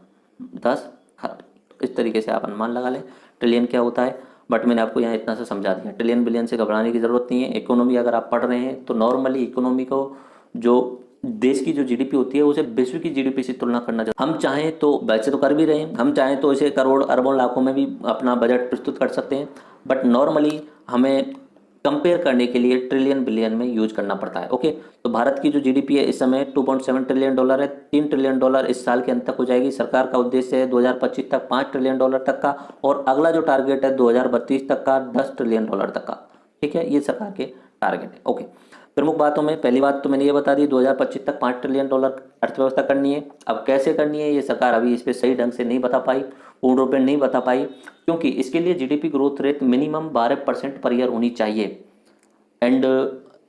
10 खरब। इस तरीके से आप अनुमान लगा लें ट्रिलियन क्या होता है। बट मैंने आपको यहाँ इतना सा समझा दिया, ट्रिलियन बिलियन से घबराने की ज़रूरत नहीं है। इकोनॉमी अगर आप पढ़ रहे हैं तो नॉर्मली इकोनॉमी को, जो देश की जो जीडीपी होती है उसे विश्व की जीडीपी से तुलना करना चाहिए। हम चाहें तो, वैसे तो कर भी रहे हैं, हम चाहें तो इसे करोड़ अरबों लाखों में भी अपना बजट प्रस्तुत कर सकते हैं। बट नॉर्मली हमें कंपेयर करने के लिए ट्रिलियन बिलियन में यूज करना पड़ता है। ओके, तो भारत की जो जीडीपी है इस समय $2.7 ट्रिलियन है। $3 ट्रिलियन इस साल के अंत तक हो जाएगी। सरकार का उद्देश्य है 2025 तक $5 ट्रिलियन तक का, और अगला जो टारगेट है 2032 तक का $10 ट्रिलियन तक का। ठीक है, ये सरकार के टारगेट है। ओके, प्रमुख बातों में पहली बात तो मैंने ये बता दी, 2025 तक $5 ट्रिलियन अर्थव्यवस्था करनी है। अब कैसे करनी है ये सरकार अभी इस पर सही ढंग से नहीं बता पाई, पूर्ण रूप में नहीं बता पाई, क्योंकि इसके लिए GDP growth rate minimum 12% per year होनी चाहिए। And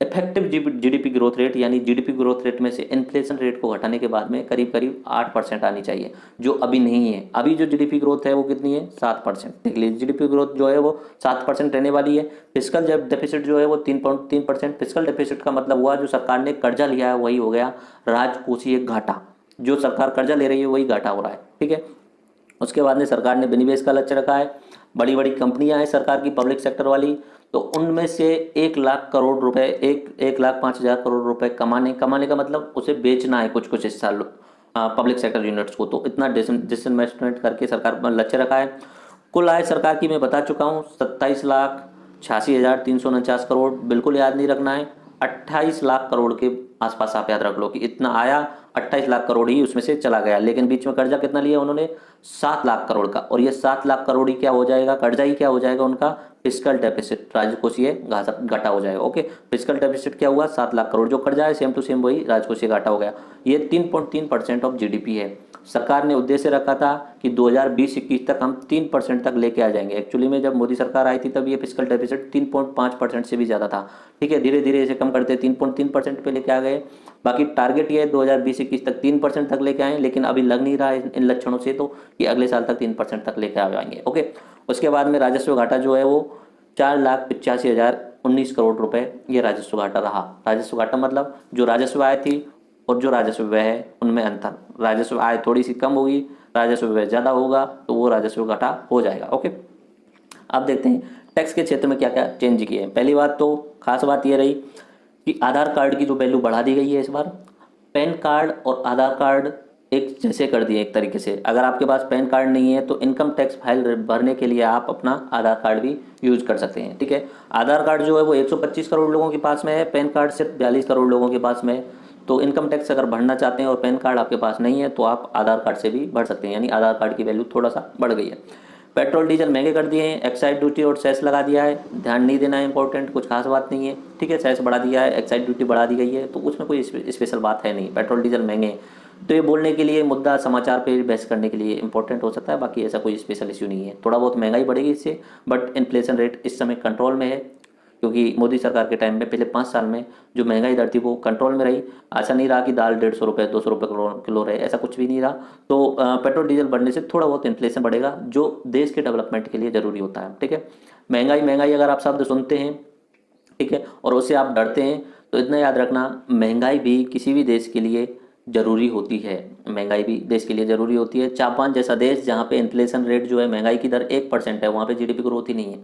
effective GDP growth rate यानी जीडीपी ग्रोथ रेट में से इन्फ्लेशन रेट को घटाने के बाद में करीब करीब 8% आनी चाहिए, जो अभी नहीं है। अभी जो जीडीपी ग्रोथ है वो कितनी है, 7%। देख लीजिए जीडीपी ग्रोथ जो है वो 7% रहने वाली है। फिस्कल डेफिसिट जो है वो 3.3%। फिस्कल डेफिसिट का मतलब हुआ जो सरकार ने कर्जा लिया है वही हो गया राजकोषीय घाटा, जो सरकार कर्जा ले रही है वही घाटा हो रहा है, ठीक है। उसके बाद में सरकार ने विनिवेश का लक्ष्य रखा है। बड़ी बड़ी कंपनियां हैं सरकार की पब्लिक सेक्टर वाली, तो उनमें से 1 लाख करोड़ रुपए, 1,05,000 करोड़ रुपए कमाने का मतलब उसे बेचना है कुछ कुछ हिस्सा पब्लिक सेक्टर यूनिट्स को। तो इतना डिसइन्वेस्टमेंट करके सरकार ने लक्ष्य रखा है। कुल आय सरकार की मैं बता चुका हूँ 27,86,349 करोड़, बिल्कुल याद नहीं रखना है, 28 लाख करोड़ के आसपास आप याद रख लो कि इतना आया, 28 लाख करोड़ ही उसमें से चला गया। लेकिन बीच में कर्जा कितना लिया उन्होंने, 7 लाख करोड़ का, और ये 7 लाख करोड़ ही क्या हो जाएगा, कर्जा ही क्या हो जाएगा उनका, फिस्कल डेफिसिट, राजकोषीय घाटा हो जाएगा। ओके, फिस्कल डेफिसिट क्या हुआ, 7 लाख करोड़, जो कर्जा है सेम टू सेम वही राजकोषीय घाटा हो गया। ये 3.3% ऑफ जीडीपी है। सरकार ने उद्देश्य रखा था कि 2020-21 तक हम 3% तक लेके आ जाएंगे। एक्चुअली में जब मोदी सरकार आई थी तब ये फिस्कल डेफिसिट 3.5% से भी ज़्यादा था, ठीक है। धीरे धीरे इसे कम करते 3.3% पे लेके आ गए। बाकी टारगेट ये है 2020-21 तक 3% तक लेके आए, लेकिन अभी लग नहीं रहा है इन लक्षणों से तो कि अगले साल तक 3% तक लेके आ जाएंगे। ओके, उसके बाद में राजस्व घाटा जो है वो 4,85,019 करोड़ रुपए ये राजस्व घाटा रहा। राजस्व घाटा मतलब जो राजस्व आय थी और जो राजस्व व्यय है उनमें अंतर। राजस्व आय थोड़ी सी कम होगी, राजस्व व्यय ज़्यादा होगा, तो वो राजस्व घाटा हो जाएगा। ओके, अब देखते हैं टैक्स के क्षेत्र में क्या क्या चेंज किए हैं। पहली बात तो खास बात ये रही कि आधार कार्ड की जो वैल्यू बढ़ा दी गई है इस बार। पैन कार्ड और आधार कार्ड एक जैसे कर दिए एक तरीके से। अगर आपके पास पैन कार्ड नहीं है तो इनकम टैक्स फाइल भरने के लिए आप अपना आधार कार्ड भी यूज कर सकते हैं, ठीक है। आधार कार्ड जो है वो 125 करोड़ लोगों के पास में है, पैन कार्ड सिर्फ 42 करोड़ लोगों के पास में है। तो इनकम टैक्स अगर भरना चाहते हैं और पैन कार्ड आपके पास नहीं है तो आप आधार कार्ड से भी भर सकते हैं, यानी आधार कार्ड की वैल्यू थोड़ा सा बढ़ गई है। पेट्रोल डीजल महंगे कर दिए हैं, एक्साइज ड्यूटी और सेस लगा दिया है, ध्यान नहीं देना है, इंपॉर्टेंट, कुछ खास बात नहीं है, ठीक है। सेस बढ़ा दिया है, एक्साइज ड्यूटी बढ़ा दी गई है, तो उसमें कोई स्पेशल बात है नहीं। पेट्रोल डीजल महंगे हैं तो ये बोलने के लिए, मुद्दा समाचार पे बहस करने के लिए इंपॉर्टेंट हो सकता है, बाकी ऐसा कोई स्पेशल इश्यू नहीं है। थोड़ा बहुत महंगाई बढ़ेगी इससे, बट इन्फ्लेशन रेट इस समय कंट्रोल में है, क्योंकि मोदी सरकार के टाइम में पिछले 5 साल में जो महंगाई दर थी वो कंट्रोल में रही। ऐसा नहीं रहा कि दाल 150 रुपये 200 रुपये किलो रहे, ऐसा कुछ भी नहीं रहा। तो पेट्रोल डीजल बढ़ने से थोड़ा बहुत इन्फ्लेशन बढ़ेगा, जो देश के डेवलपमेंट के लिए ज़रूरी होता है, ठीक है। महंगाई अगर आप शब्द सुनते हैं, ठीक है, और उससे आप डरते हैं, तो इतना याद रखना, महंगाई भी किसी भी देश के लिए ज़रूरी होती है। महंगाई भी देश के लिए ज़रूरी होती है। जापान जैसा देश जहाँ पे इन्फ्लेशन रेट जो है, महंगाई की दर 1% है, वहाँ पे जीडीपी ग्रोथ ही नहीं है।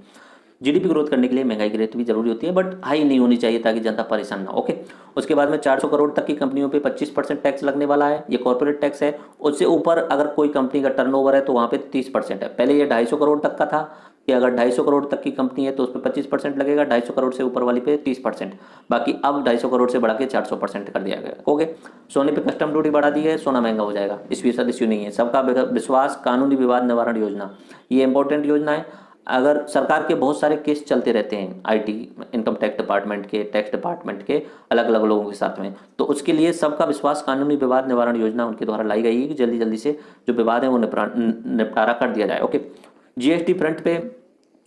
जीडीपी ग्रोथ करने के लिए महंगाई की रेट भी जरूरी होती है, बट हाई नहीं होनी चाहिए ताकि जनता परेशान ना। ओके, उसके बाद में 400 करोड़ तक की कंपनियों पे 25% टैक्स लगने वाला है, ये कॉर्पोरेट टैक्स है। उससे ऊपर अगर कोई कंपनी का टर्नओवर है तो वहाँ पे 30% है। पहले ये 250 करोड़ तक का था कि अगर 250 करोड़ तक की कंपनी है तो उस पर 25% लगेगा, 250 करोड़ से ऊपर वाली पे 30%। बाकी अब 250 करोड़ से बढ़ा के 400% कर दिया गया। ओके, सोने पे कस्टम ड्यूटी बढ़ा दी है, सोना महंगा हो जाएगा, स्पेशल इश्यू नहीं है। सबका विश्वास कानूनी विवाद निवारण योजना, ये इंपॉर्टेंट योजना है। अगर सरकार के बहुत सारे केस चलते रहते हैं, आईटी, इनकम टैक्स डिपार्टमेंट के, टैक्स डिपार्टमेंट के, अलग अलग लोगों के साथ में, तो उसके लिए सबका विश्वास कानूनी विवाद निवारण योजना उनके द्वारा लाई गई है कि जल्दी जल्दी से जो विवाद है वो निपटारा कर दिया जाए। ओके, जीएसटी फ्रंट पे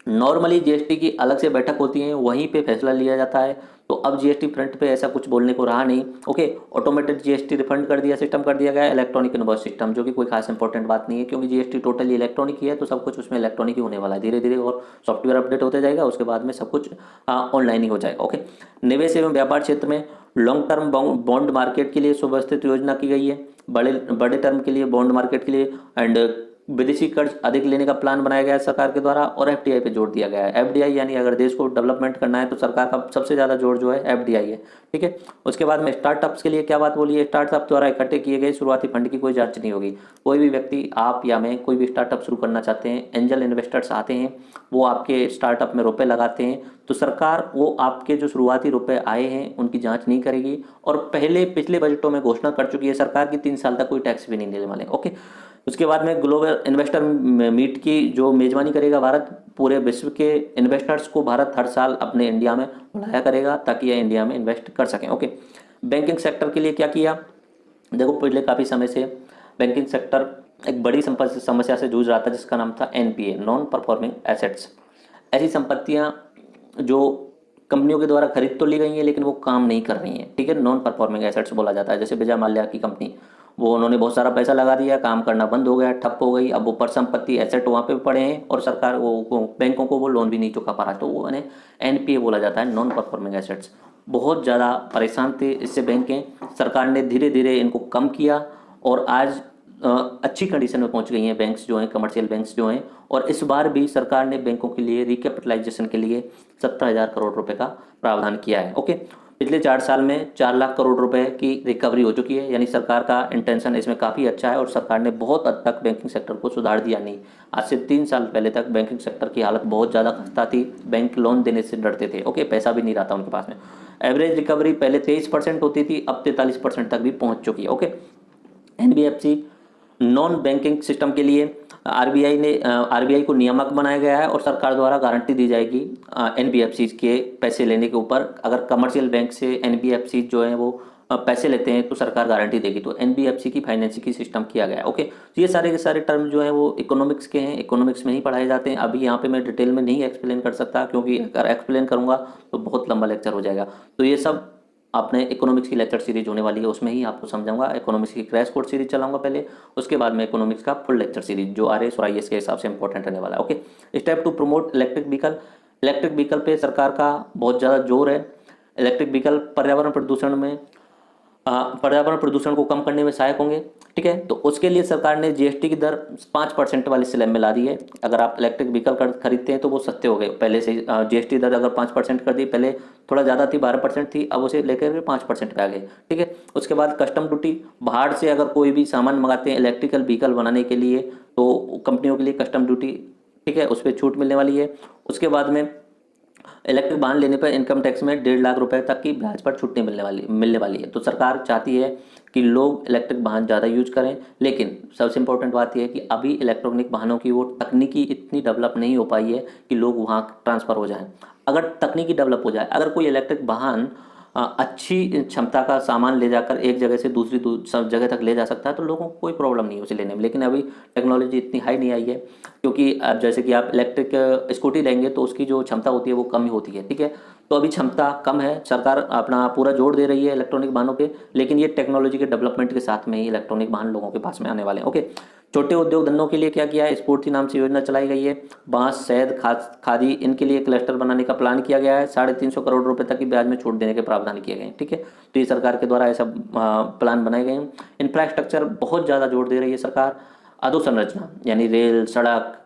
नॉर्मली जीएसटी की अलग से बैठक होती है, वहीं पे फैसला लिया जाता है। तो अब जीएसटी फ्रंट पे ऐसा कुछ बोलने को रहा नहीं। ओके, ऑटोमेटेड जीएसटी रिफंड कर दिया, सिस्टम कर दिया गया, इलेक्ट्रॉनिक इनवॉइस सिस्टम, जो कि कोई खास इंपॉर्टेंट बात नहीं है, क्योंकि जीएसटी टोटली इलेक्ट्रॉनिक ही है, तो सब कुछ उसमें इलेक्ट्रॉनिक ही होने वाला है। धीरे धीरे और सॉफ्टवेयर अपडेट होते जाएगा, उसके बाद में सब कुछ ऑनलाइन ही हो जाएगा। ओके, निवेश एवं व्यापार क्षेत्र में लॉन्ग टर्म बॉन्ड मार्केट के लिए सुव्यवस्थित योजना की गई है, बड़े टर्म के लिए बॉन्ड मार्केट के लिए, एंड विदेशी कर्ज अधिक लेने का प्लान बनाया गया है सरकार के द्वारा, और एफडीआई पे जोर दिया गया है। एफडीआई यानी अगर देश को डेवलपमेंट करना है तो सरकार का सबसे ज़्यादा जोर जो है एफडीआई है, ठीक है। उसके बाद में स्टार्टअप्स के लिए क्या बात बोली है, स्टार्टअप द्वारा इकट्ठे किए गए शुरुआती फंड की कोई जांच नहीं होगी। कोई भी व्यक्ति, आप या मैं, कोई भी स्टार्टअप शुरू करना चाहते हैं, एंजल इन्वेस्टर्स आते हैं, वो आपके स्टार्टअप में रुपए लगाते हैं, तो सरकार वो आपके जो शुरुआती रुपए आए हैं उनकी जांच नहीं करेगी। और पिछले बजटों में घोषणा कर चुकी है सरकार की 3 साल तक कोई टैक्स भी नहीं देने वाले। ओके, उसके बाद में ग्लोबल इन्वेस्टर मीट की जो मेजबानी करेगा भारत, पूरे विश्व के इन्वेस्टर्स को भारत हर साल अपने इंडिया में बुलाया करेगा ताकि ये इंडिया में इन्वेस्ट कर सकें। ओके, बैंकिंग सेक्टर के लिए क्या किया, देखो पिछले काफ़ी समय से बैंकिंग सेक्टर एक बड़ी समस्या से जूझ रहा था जिसका नाम था एनपीए, नॉन परफॉर्मिंग एसेट्स। ऐसी संपत्तियां जो कंपनियों के द्वारा खरीद तो ली गई हैं लेकिन वो काम नहीं कर रही हैं, ठीक है, नॉन परफॉर्मिंग एसेट्स बोला जाता है। जैसे विजय माल्या की कंपनी, वो उन्होंने बहुत सारा पैसा लगा दिया, काम करना बंद हो गया, ठप हो गई, अब वो परिसंपत्ति एसेट वहाँ पे पड़े हैं और सरकार वो बैंकों को वो लोन भी नहीं चुका पा रहा, तो वो उन्हें एनपीए बोला जाता है, नॉन परफॉर्मिंग एसेट्स। बहुत ज़्यादा परेशान थे इससे बैंकें, सरकार ने धीरे धीरे इनको कम किया और आज अच्छी कंडीशन में पहुंच गई हैं बैंक्स जो हैं, कमर्शियल बैंक्स जो हैं। और इस बार भी सरकार ने बैंकों के लिए रिकैपिटलाइजेशन के लिए 70,000 करोड़ रुपए का प्रावधान किया है। ओके, पिछले 4 साल में 4 लाख करोड़ रुपए की रिकवरी हो चुकी है, यानी सरकार का इंटेंशन इसमें काफ़ी अच्छा है और सरकार ने बहुत हद तक बैंकिंग सेक्टर को सुधार दिया। नहीं, आज से 3 साल पहले तक बैंकिंग सेक्टर की हालत बहुत ज़्यादा खस्ता थी, बैंक लोन देने से डरते थे। ओके, पैसा भी नहीं रहता उनके पास में। एवरेज रिकवरी पहले 23% होती थी, अब 43% तक भी पहुँच चुकी है। Okay, NBFC non banking system के लिए आरबीआई को नियामक बनाया गया है और सरकार द्वारा गारंटी दी जाएगी एनबीएफसी के पैसे लेने के ऊपर। अगर कमर्शियल बैंक से एनबीएफसी जो है वो पैसे लेते हैं तो सरकार गारंटी देगी, तो एनबीएफसी की फाइनेंसिंग की सिस्टम किया गया है। ओके, तो ये सारे के सारे टर्म जो हैं वो इकोनॉमिक्स के हैं, इकोनॉमिक्स में ही पढ़ाए जाते हैं। अभी यहाँ पे मैं डिटेल में नहीं एक्सप्लेन कर सकता क्योंकि अगर एक्सप्लेन करूँगा तो बहुत लंबा लेक्चर हो जाएगा। तो ये सब आपने इकोनॉमिक्स की लेक्चर सीरीज होने वाली है, उसमें ही आपको समझाऊंगा। इकोनॉमिक्स की क्रैश कोर्स सीरीज चलाऊंगा पहले, उसके बाद में इकोनॉमिक्स का फुल लेक्चर सीरीज जो आरएस और आईएएस के हिसाब से इंपॉर्टेंट रहने वाला है। Okay, step to promote electric vehicle. Electric vehicle पे सरकार का बहुत ज़्यादा जोर है। इलेक्ट्रिक व्हीकल पर्यावरण प्रदूषण को कम करने में सहायक होंगे, ठीक है। तो उसके लिए सरकार ने जीएसटी की दर 5% वाली स्लैब में ला दी है। अगर आप इलेक्ट्रिक व्हीकल खरीदते हैं तो वो सस्ते हो गए पहले से। जीएसटी दर अगर 5% कर दी, पहले थोड़ा ज़्यादा थी, 12% थी, अब उसे लेकर 5% पे आ गए, ठीक है। उसके बाद कस्टम ड्यूटी, बाहर से अगर कोई भी सामान मंगाते हैं इलेक्ट्रिकल व्हीकल बनाने के लिए तो कंपनियों के लिए कस्टम ड्यूटी, ठीक है, उस पर छूट मिलने वाली है। उसके बाद में इलेक्ट्रिक वाहन लेने पर इनकम टैक्स में 1.5 लाख रुपए तक की ब्याज पर छूट मिलने वाली है। तो सरकार चाहती है कि लोग इलेक्ट्रिक वाहन ज़्यादा यूज करें, लेकिन सबसे इंपॉर्टेंट बात यह है कि अभी इलेक्ट्रॉनिक वाहनों की वो तकनीकी इतनी डेवलप नहीं हो पाई है कि लोग वहाँ ट्रांसफ़र हो जाएं। अगर तकनीकी डेवलप हो जाए, अगर कोई इलेक्ट्रिक वाहन अच्छी क्षमता का सामान ले जाकर एक जगह से दूसरी सब जगह तक ले जा सकता है तो लोगों को कोई प्रॉब्लम नहीं है उसे लेने में। लेकिन अभी टेक्नोलॉजी इतनी हाई नहीं आई है, क्योंकि अब जैसे कि आप इलेक्ट्रिक स्कूटी लेंगे तो उसकी जो क्षमता होती है वो कम ही होती है, ठीक है। तो अभी क्षमता कम है, सरकार अपना पूरा जोर दे रही है इलेक्ट्रॉनिक वाहनों पे, लेकिन ये टेक्नोलॉजी के डेवलपमेंट के साथ में ही इलेक्ट्रॉनिक वाहन लोगों के पास में आने वाले हैं। ओके, छोटे उद्योग धंधों के लिए क्या किया है, स्फूर्ति नाम से योजना चलाई गई है। बांस, शहद, खादी, इनके लिए क्लस्टर बनाने का प्लान किया गया है। 350 करोड़ रुपए तक की ब्याज में छूट देने के प्रावधान किए गए हैं, ठीक है। तो ये सरकार के द्वारा ऐसा प्लान बनाए गए हैं। इंफ्रास्ट्रक्चर बहुत ज़्यादा जोर दे रही है सरकार। अधोसंरचना यानी रेल, सड़क,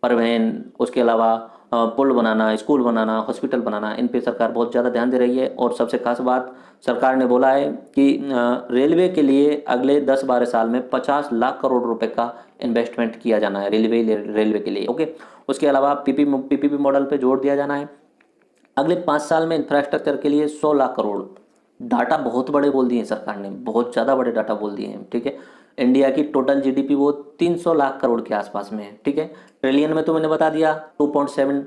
परिवहन, उसके अलावा पुल बनाना, स्कूल बनाना, हॉस्पिटल बनाना, इन पे सरकार बहुत ज़्यादा ध्यान दे रही है। और सबसे खास बात, सरकार ने बोला है कि रेलवे के लिए अगले 10-12 साल में 50 लाख करोड़ रुपए का इन्वेस्टमेंट किया जाना है रेलवे के लिए। ओके, उसके अलावा पीपीपी मॉडल पे जोर दिया जाना है। अगले 5 साल में इंफ्रास्ट्रक्चर के लिए 100 लाख करोड़। डाटा बहुत बड़े बोल दिए हैं सरकार ने, बहुत ज़्यादा बड़े डाटा बोल दिए हैं, ठीक है। इंडिया की टोटल जीडीपी वो 300 लाख करोड़ के आसपास में है, ठीक है। ट्रिलियन में तो मैंने बता दिया 2.7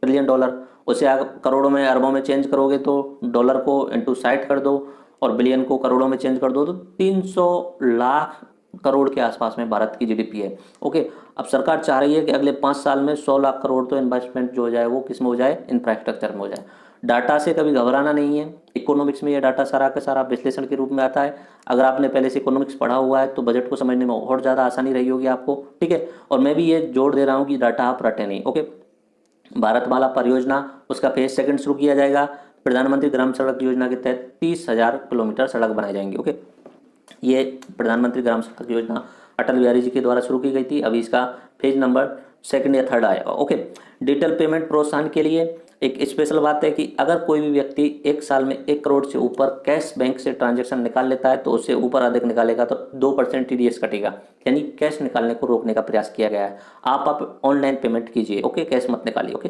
ट्रिलियन डॉलर। उसे आप करोड़ों में, अरबों में चेंज करोगे तो डॉलर को इंटू 60 कर दो और बिलियन को करोड़ों में चेंज कर दो तो 300 लाख करोड़ के आसपास में भारत की जीडीपी है। ओके, अब सरकार चाह रही है कि अगले 5 साल में 100 लाख करोड़ तो इन्वेस्टमेंट जो हो जाए वो किस में हो जाए, इंफ्रास्ट्रक्चर में हो जाए। डाटा से कभी घबराना नहीं है, इकोनॉमिक्स में ये डाटा सारा का सारा विश्लेषण के रूप में आता है। अगर आपने पहले से इकोनॉमिक्स पढ़ा हुआ है तो बजट को समझने में और ज़्यादा आसानी रही होगी आपको, ठीक है। और मैं भी ये जोड़ दे रहा हूँ कि डाटा आप रटे नहीं। ओके, भारतमाला परियोजना, उसका फेज 2 शुरू किया जाएगा। प्रधानमंत्री ग्राम सड़क योजना के तहत 30,000 किलोमीटर सड़क बनाई जाएंगी। ओके, ये प्रधानमंत्री ग्राम सड़क योजना अटल बिहारी जी के द्वारा शुरू की गई थी। अभी इसका फेज नंबर 2 या 3 आएगा। ओके, डिजिटल पेमेंट प्रोत्साहन के लिए एक स्पेशल बात है कि अगर कोई भी व्यक्ति 1 साल में 1 करोड़ से ऊपर कैश बैंक से ट्रांजैक्शन निकाल लेता है तो उससे ऊपर अधिक निकालेगा तो 2% टीडीएस कटेगा, यानी कैश निकालने को रोकने का प्रयास किया गया है। आप ऑनलाइन पेमेंट कीजिए, ओके, कैश मत निकालिए। Okay,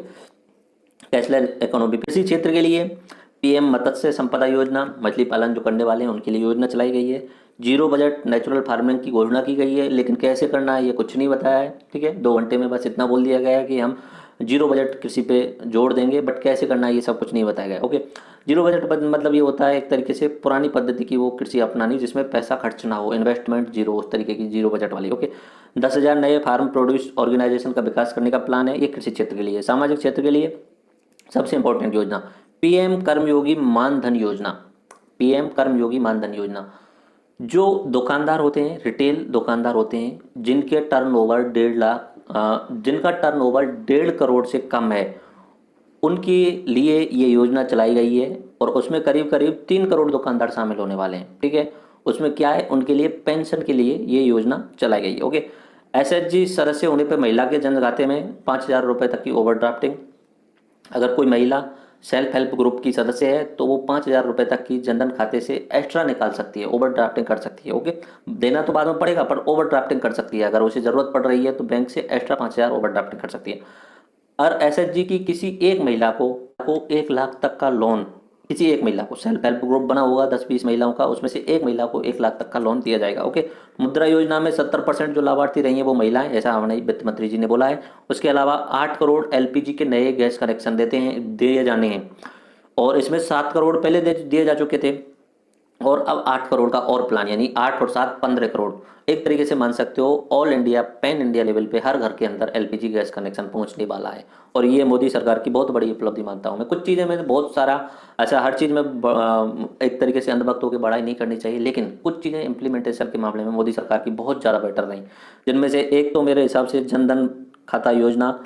cashless economy. कृषि क्षेत्र के लिए पीएम मत्स्य संपदा योजना, मछली पालन जो करने वाले हैं उनके लिए योजना चलाई गई है। जीरो बजट नेचुरल फार्मिंग की घोषणा की गई है, लेकिन कैसे करना है ये कुछ नहीं बताया है। ठीक है, 2 घंटे में बस इतना बोल दिया गया है कि हम जीरो बजट कृषि पे जोड़ देंगे, बट कैसे करना है ये सब कुछ नहीं बताया गया। ओके, जीरो बजट मतलब ये होता है एक तरीके से पुरानी पद्धति की वो कृषि अपनानी जिसमें पैसा खर्च ना हो, इन्वेस्टमेंट जीरो, उस तरीके की जीरो बजट वाली। ओके, 10,000 नए फार्म प्रोड्यूस ऑर्गेनाइजेशन का विकास करने का प्लान है, ये कृषि क्षेत्र के लिए। सामाजिक क्षेत्र के लिए सबसे इंपॉर्टेंट योजना पीएम कर्मयोगी मानधन योजना। पीएम कर्मयोगी मानधन योजना, जो दुकानदार होते हैं, रिटेल दुकानदार होते हैं जिनके टर्नओवर 1.5 लाख, जिनका टर्नओवर 1.5 करोड़ से कम है, उनके लिए ये योजना चलाई गई है और उसमें करीब करीब 3 करोड़ दुकानदार शामिल होने वाले हैं। ठीक है, उसमें क्या है, उनके लिए पेंशन के लिए ये योजना चलाई गई है। ओके, एसएचजी सदस्य होने पर महिला के जन खाते में 5,000 रुपये तक की ओवरड्राफ्टिंग। अगर कोई महिला सेल्फ हेल्प ग्रुप की सदस्य है तो वो 5,000 रुपये तक की जनधन खाते से एक्स्ट्रा निकाल सकती है, ओवर ड्राफ्टिंग कर सकती है। ओके, देना तो बाद में पड़ेगा पर ओवर ड्राफ्टिंग कर सकती है, अगर उसे ज़रूरत पड़ रही है तो बैंक से एक्स्ट्रा 5,000 ओवर ड्राफ्टिंग कर सकती है। और एसएचजी की किसी एक महिला को 1 लाख तक का लोन, किसी एक महिला को, सेल्फ हेल्प ग्रुप बना होगा 10-20 महिलाओं का, उसमें से एक महिला को 1 लाख तक का लोन दिया जाएगा। ओके, मुद्रा योजना में 70% जो लाभार्थी रही हैं वो महिलाएं, ऐसा हमारे वित्त मंत्री जी ने बोला है। उसके अलावा 8 करोड़ एलपीजी के नए गैस कनेक्शन दिए जाने हैं, और इसमें 7 करोड़ पहले दिए जा चुके थे और अब 8 करोड़ का और प्लान, यानी 8 और 7 15 करोड़। एक तरीके से मान सकते हो all India, pan India level पे हर घर के अंदर एलपीजी गैस कनेक्शन पहुंचने वाला है, और ये मोदी सरकार की बहुत बड़ी उपलब्धि मानता हूँ मैं। कुछ चीज़ें में बहुत सारा ऐसा, हर चीज़ में एक तरीके से अंधभक्त होकर बड़ाई नहीं करनी चाहिए, लेकिन कुछ चीज़ें इंप्लीमेंटेशन के मामले में मोदी सरकार की बहुत ज़्यादा बेटर रही, जिनमें से एक तो मेरे हिसाब से जनधन खाता योजना।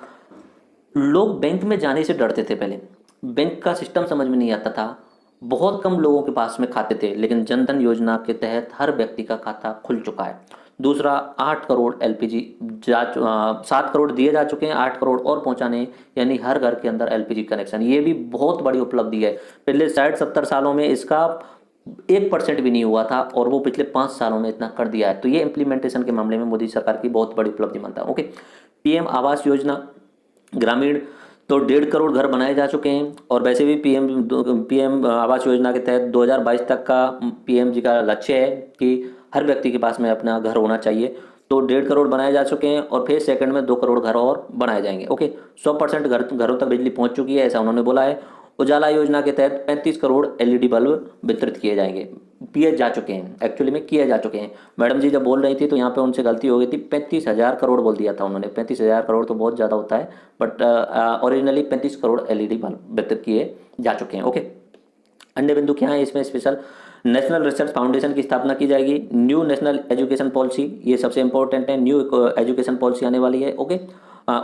लोग बैंक में जाने से डरते थे पहले, बैंक का सिस्टम समझ में नहीं आता था, बहुत कम लोगों के पास में खाते थे, लेकिन जनधन योजना के तहत हर व्यक्ति का खाता खुल चुका है। दूसरा, 8 करोड़ एलपीजी 7 करोड़ दिए जा चुके हैं, 8 करोड़ और पहुंचाने, यानी हर घर के अंदर एलपीजी कनेक्शन, ये भी बहुत बड़ी उपलब्धि है। पिछले 60-70 सालों में इसका 1% भी नहीं हुआ था और वो पिछले 5 सालों में इतना कर दिया है, तो ये इम्प्लीमेंटेशन के मामले में मोदी सरकार की बहुत बड़ी उपलब्धि मानता हूँ। ओके, पीएम आवास योजना ग्रामीण, तो 1.5 करोड़ घर बनाए जा चुके हैं, और वैसे भी पीएम आवास योजना के तहत 2022 तक का पीएम जी का लक्ष्य है कि हर व्यक्ति के पास में अपना घर होना चाहिए, तो 1.5 करोड़ बनाए जा चुके हैं और फिर सेकंड में 2 करोड़ घर और बनाए जाएंगे। ओके, 100% घरों तक बिजली पहुंच चुकी है, ऐसा उन्होंने बोला है। उजाला योजना के तहत 35 करोड़ एलईडी बल्ब वितरित किए जाएंगे, किए जा चुके हैं, एक्चुअली में किए जा चुके हैं। मैडम जी जब बोल रही थी तो यहाँ पे उनसे गलती हो गई थी, 35,000 करोड़ बोल दिया था उन्होंने। 35,000 करोड़ तो बहुत ज़्यादा होता है, but originally 35 crore LED bulb वितरित किए जा चुके हैं। ओके, अन्य बिंदु क्या है इसमें, स्पेशल नेशनल रिसर्च फाउंडेशन की स्थापना की जाएगी। न्यू नेशनल एजुकेशन पॉलिसी, ये सबसे इंपॉर्टेंट है, न्यू एजुकेशन पॉलिसी आने वाली है। ओके,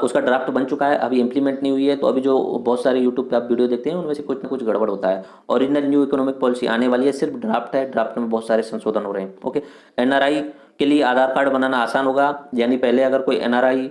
उसका ड्राफ्ट बन चुका है, अभी इंप्लीमेंट नहीं हुई है, तो अभी जो बहुत सारे यूट्यूब पे आप वीडियो देखते हैं उनमें से कुछ ना कुछ गड़बड़ होता है। ओरिजिनल न्यू इकोनॉमिक पॉलिसी आने वाली है, सिर्फ ड्राफ्ट है, ड्राफ्ट में बहुत सारे संशोधन हो रहे हैं। ओके, एनआरआई के लिए आधार कार्ड बनाना आसान होगा, यानी पहले अगर कोई एनआरआई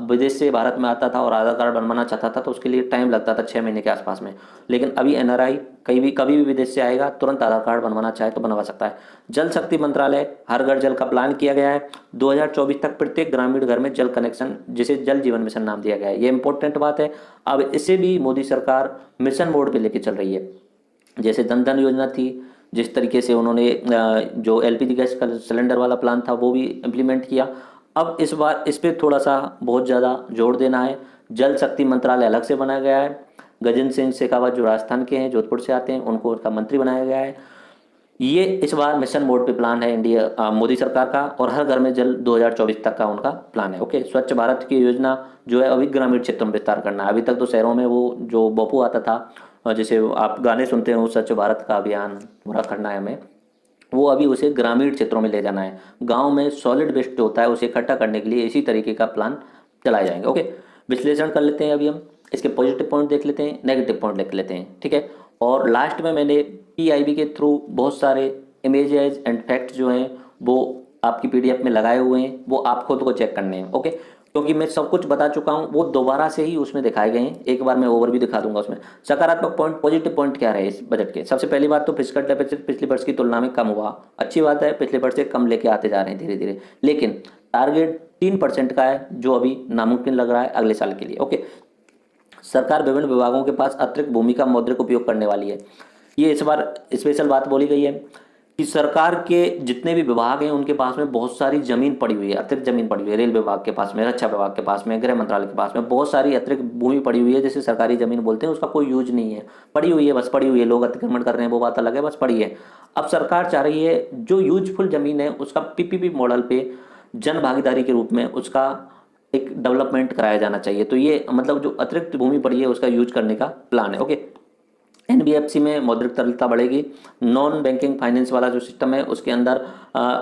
विदेश से भारत में आता था और आधार कार्ड बनवाना चाहता था तो उसके लिए टाइम लगता था 6 महीने के आसपास में, लेकिन अभी एनआरआई कभी भी विदेश से आएगा तुरंत आधार कार्ड बनवाना चाहे तो बनवा सकता है। जल शक्ति मंत्रालय, हर घर जल का प्लान किया गया है। 2024 तक प्रत्येक ग्रामीण घर में जल कनेक्शन, जिसे जल जीवन मिशन नाम दिया गया है, ये इंपॉर्टेंट बात है। अब इसे भी मोदी सरकार मिशन मोड पे लेके चल रही है। जैसे जनधन योजना थी, जिस तरीके से उन्होंने जो एलपीजी गैस का सिलेंडर वाला प्लान था वो भी इम्प्लीमेंट किया, अब इस बार इस पर थोड़ा सा बहुत ज़्यादा जोर देना है। जल शक्ति मंत्रालय अलग से बनाया गया है। गजेंद्र सिंह शेखावत जो राजस्थान के हैं, जोधपुर से आते हैं, उनको उनका मंत्री बनाया गया है। ये इस बार मिशन मोड पे प्लान है इंडिया मोदी सरकार का, और हर घर में जल 2024 तक का उनका प्लान है। ओके, स्वच्छ भारत की योजना जो है अभी ग्रामीण क्षेत्रों में विस्तार करना है। अभी तक तो शहरों में वो जो बपू आता था, और जैसे आप गाने सुनते हो स्वच्छ भारत का अभियान पूरा करना है हमें, वो अभी उसे ग्रामीण क्षेत्रों में ले जाना है। गांव में सॉलिड वेस्ट जो होता है उसे इकट्ठा करने के लिए इसी तरीके का प्लान चलाए जाएंगे। ओके, विश्लेषण कर लेते हैं अभी हम, इसके पॉजिटिव पॉइंट देख लेते हैं, नेगेटिव पॉइंट देख लेते हैं। ठीक है, और लास्ट में मैंने पीआईबी के थ्रू बहुत सारे इमेजेस एंड फैक्ट्स जो हैं वो आपकी पीडीएफ में लगाए हुए हैं, वो आप खुद को चेक करने हैं। ओके, क्योंकि मैं सब कुछ बता चुका हूँ, वो दोबारा से ही उसमें दिखाए गए हैं। एक बार मैं ओवरव्यू दिखा दूंगा उसमें। सकारात्मक पॉइंट, पॉजिटिव पॉइंट क्या रहे इस बजट के। सबसे पहली बात तो फिस्कल डेफिसिट पिछले वर्ष की तुलना में कम हुआ, अच्छी बात है, पिछले वर्ष से कम लेके आते जा रहे हैं धीरे धीरे, लेकिन टारगेट 3% का है जो अभी नामुमकिन लग रहा है अगले साल के लिए। ओके, सरकार विभिन्न विभागों के पास अतिरिक्त भूमि का मौद्रिक उपयोग करने वाली है। ये इस बार स्पेशल बात बोली गई है कि सरकार के जितने भी विभाग हैं उनके पास में बहुत सारी जमीन पड़ी हुई है, अतिरिक्त जमीन पड़ी हुई है। रेल विभाग के पास में, रक्षा विभाग के पास में, गृह मंत्रालय के पास में बहुत सारी अतिरिक्त भूमि पड़ी हुई है, जैसे सरकारी जमीन बोलते हैं, उसका कोई यूज नहीं है, पड़ी हुई है, बस पड़ी हुई है, लोग अतिक्रमण कर रहे हैं वो बात अलग है, बस पड़ी है। अब सरकार चाह रही है जो यूजफुल जमीन है उसका पीपीपी मॉडल पे जन भागीदारी के रूप में उसका एक डेवलपमेंट कराया जाना चाहिए। तो ये मतलब जो अतिरिक्त भूमि पड़ी है उसका यूज करने का प्लान है। ओके, एनबीएफसी में मौद्रिक तरलता बढ़ेगी। नॉन बैंकिंग फाइनेंस वाला जो सिस्टम है उसके अंदर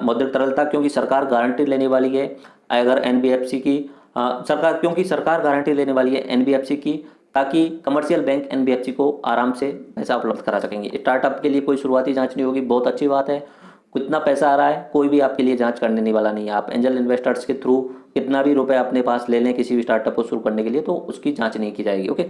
मौद्रिक तरलता, क्योंकि सरकार गारंटी लेने वाली है अगर एनबीएफसी की क्योंकि सरकार गारंटी लेने वाली है एनबीएफसी की, ताकि कमर्शियल बैंक एनबीएफसी को आराम से पैसा उपलब्ध करा सकेंगे। स्टार्टअप के लिए कोई शुरुआती जांच नहीं होगी, बहुत अच्छी बात है। कितना पैसा आ रहा है कोई भी आपके लिए जांच करने वाला नहीं है। आप एंजल इन्वेस्टर्स के थ्रू कितना भी रुपए अपने पास ले लें किसी भी स्टार्टअप को शुरू करने के लिए, तो उसकी जांच नहीं की जाएगी। ओके,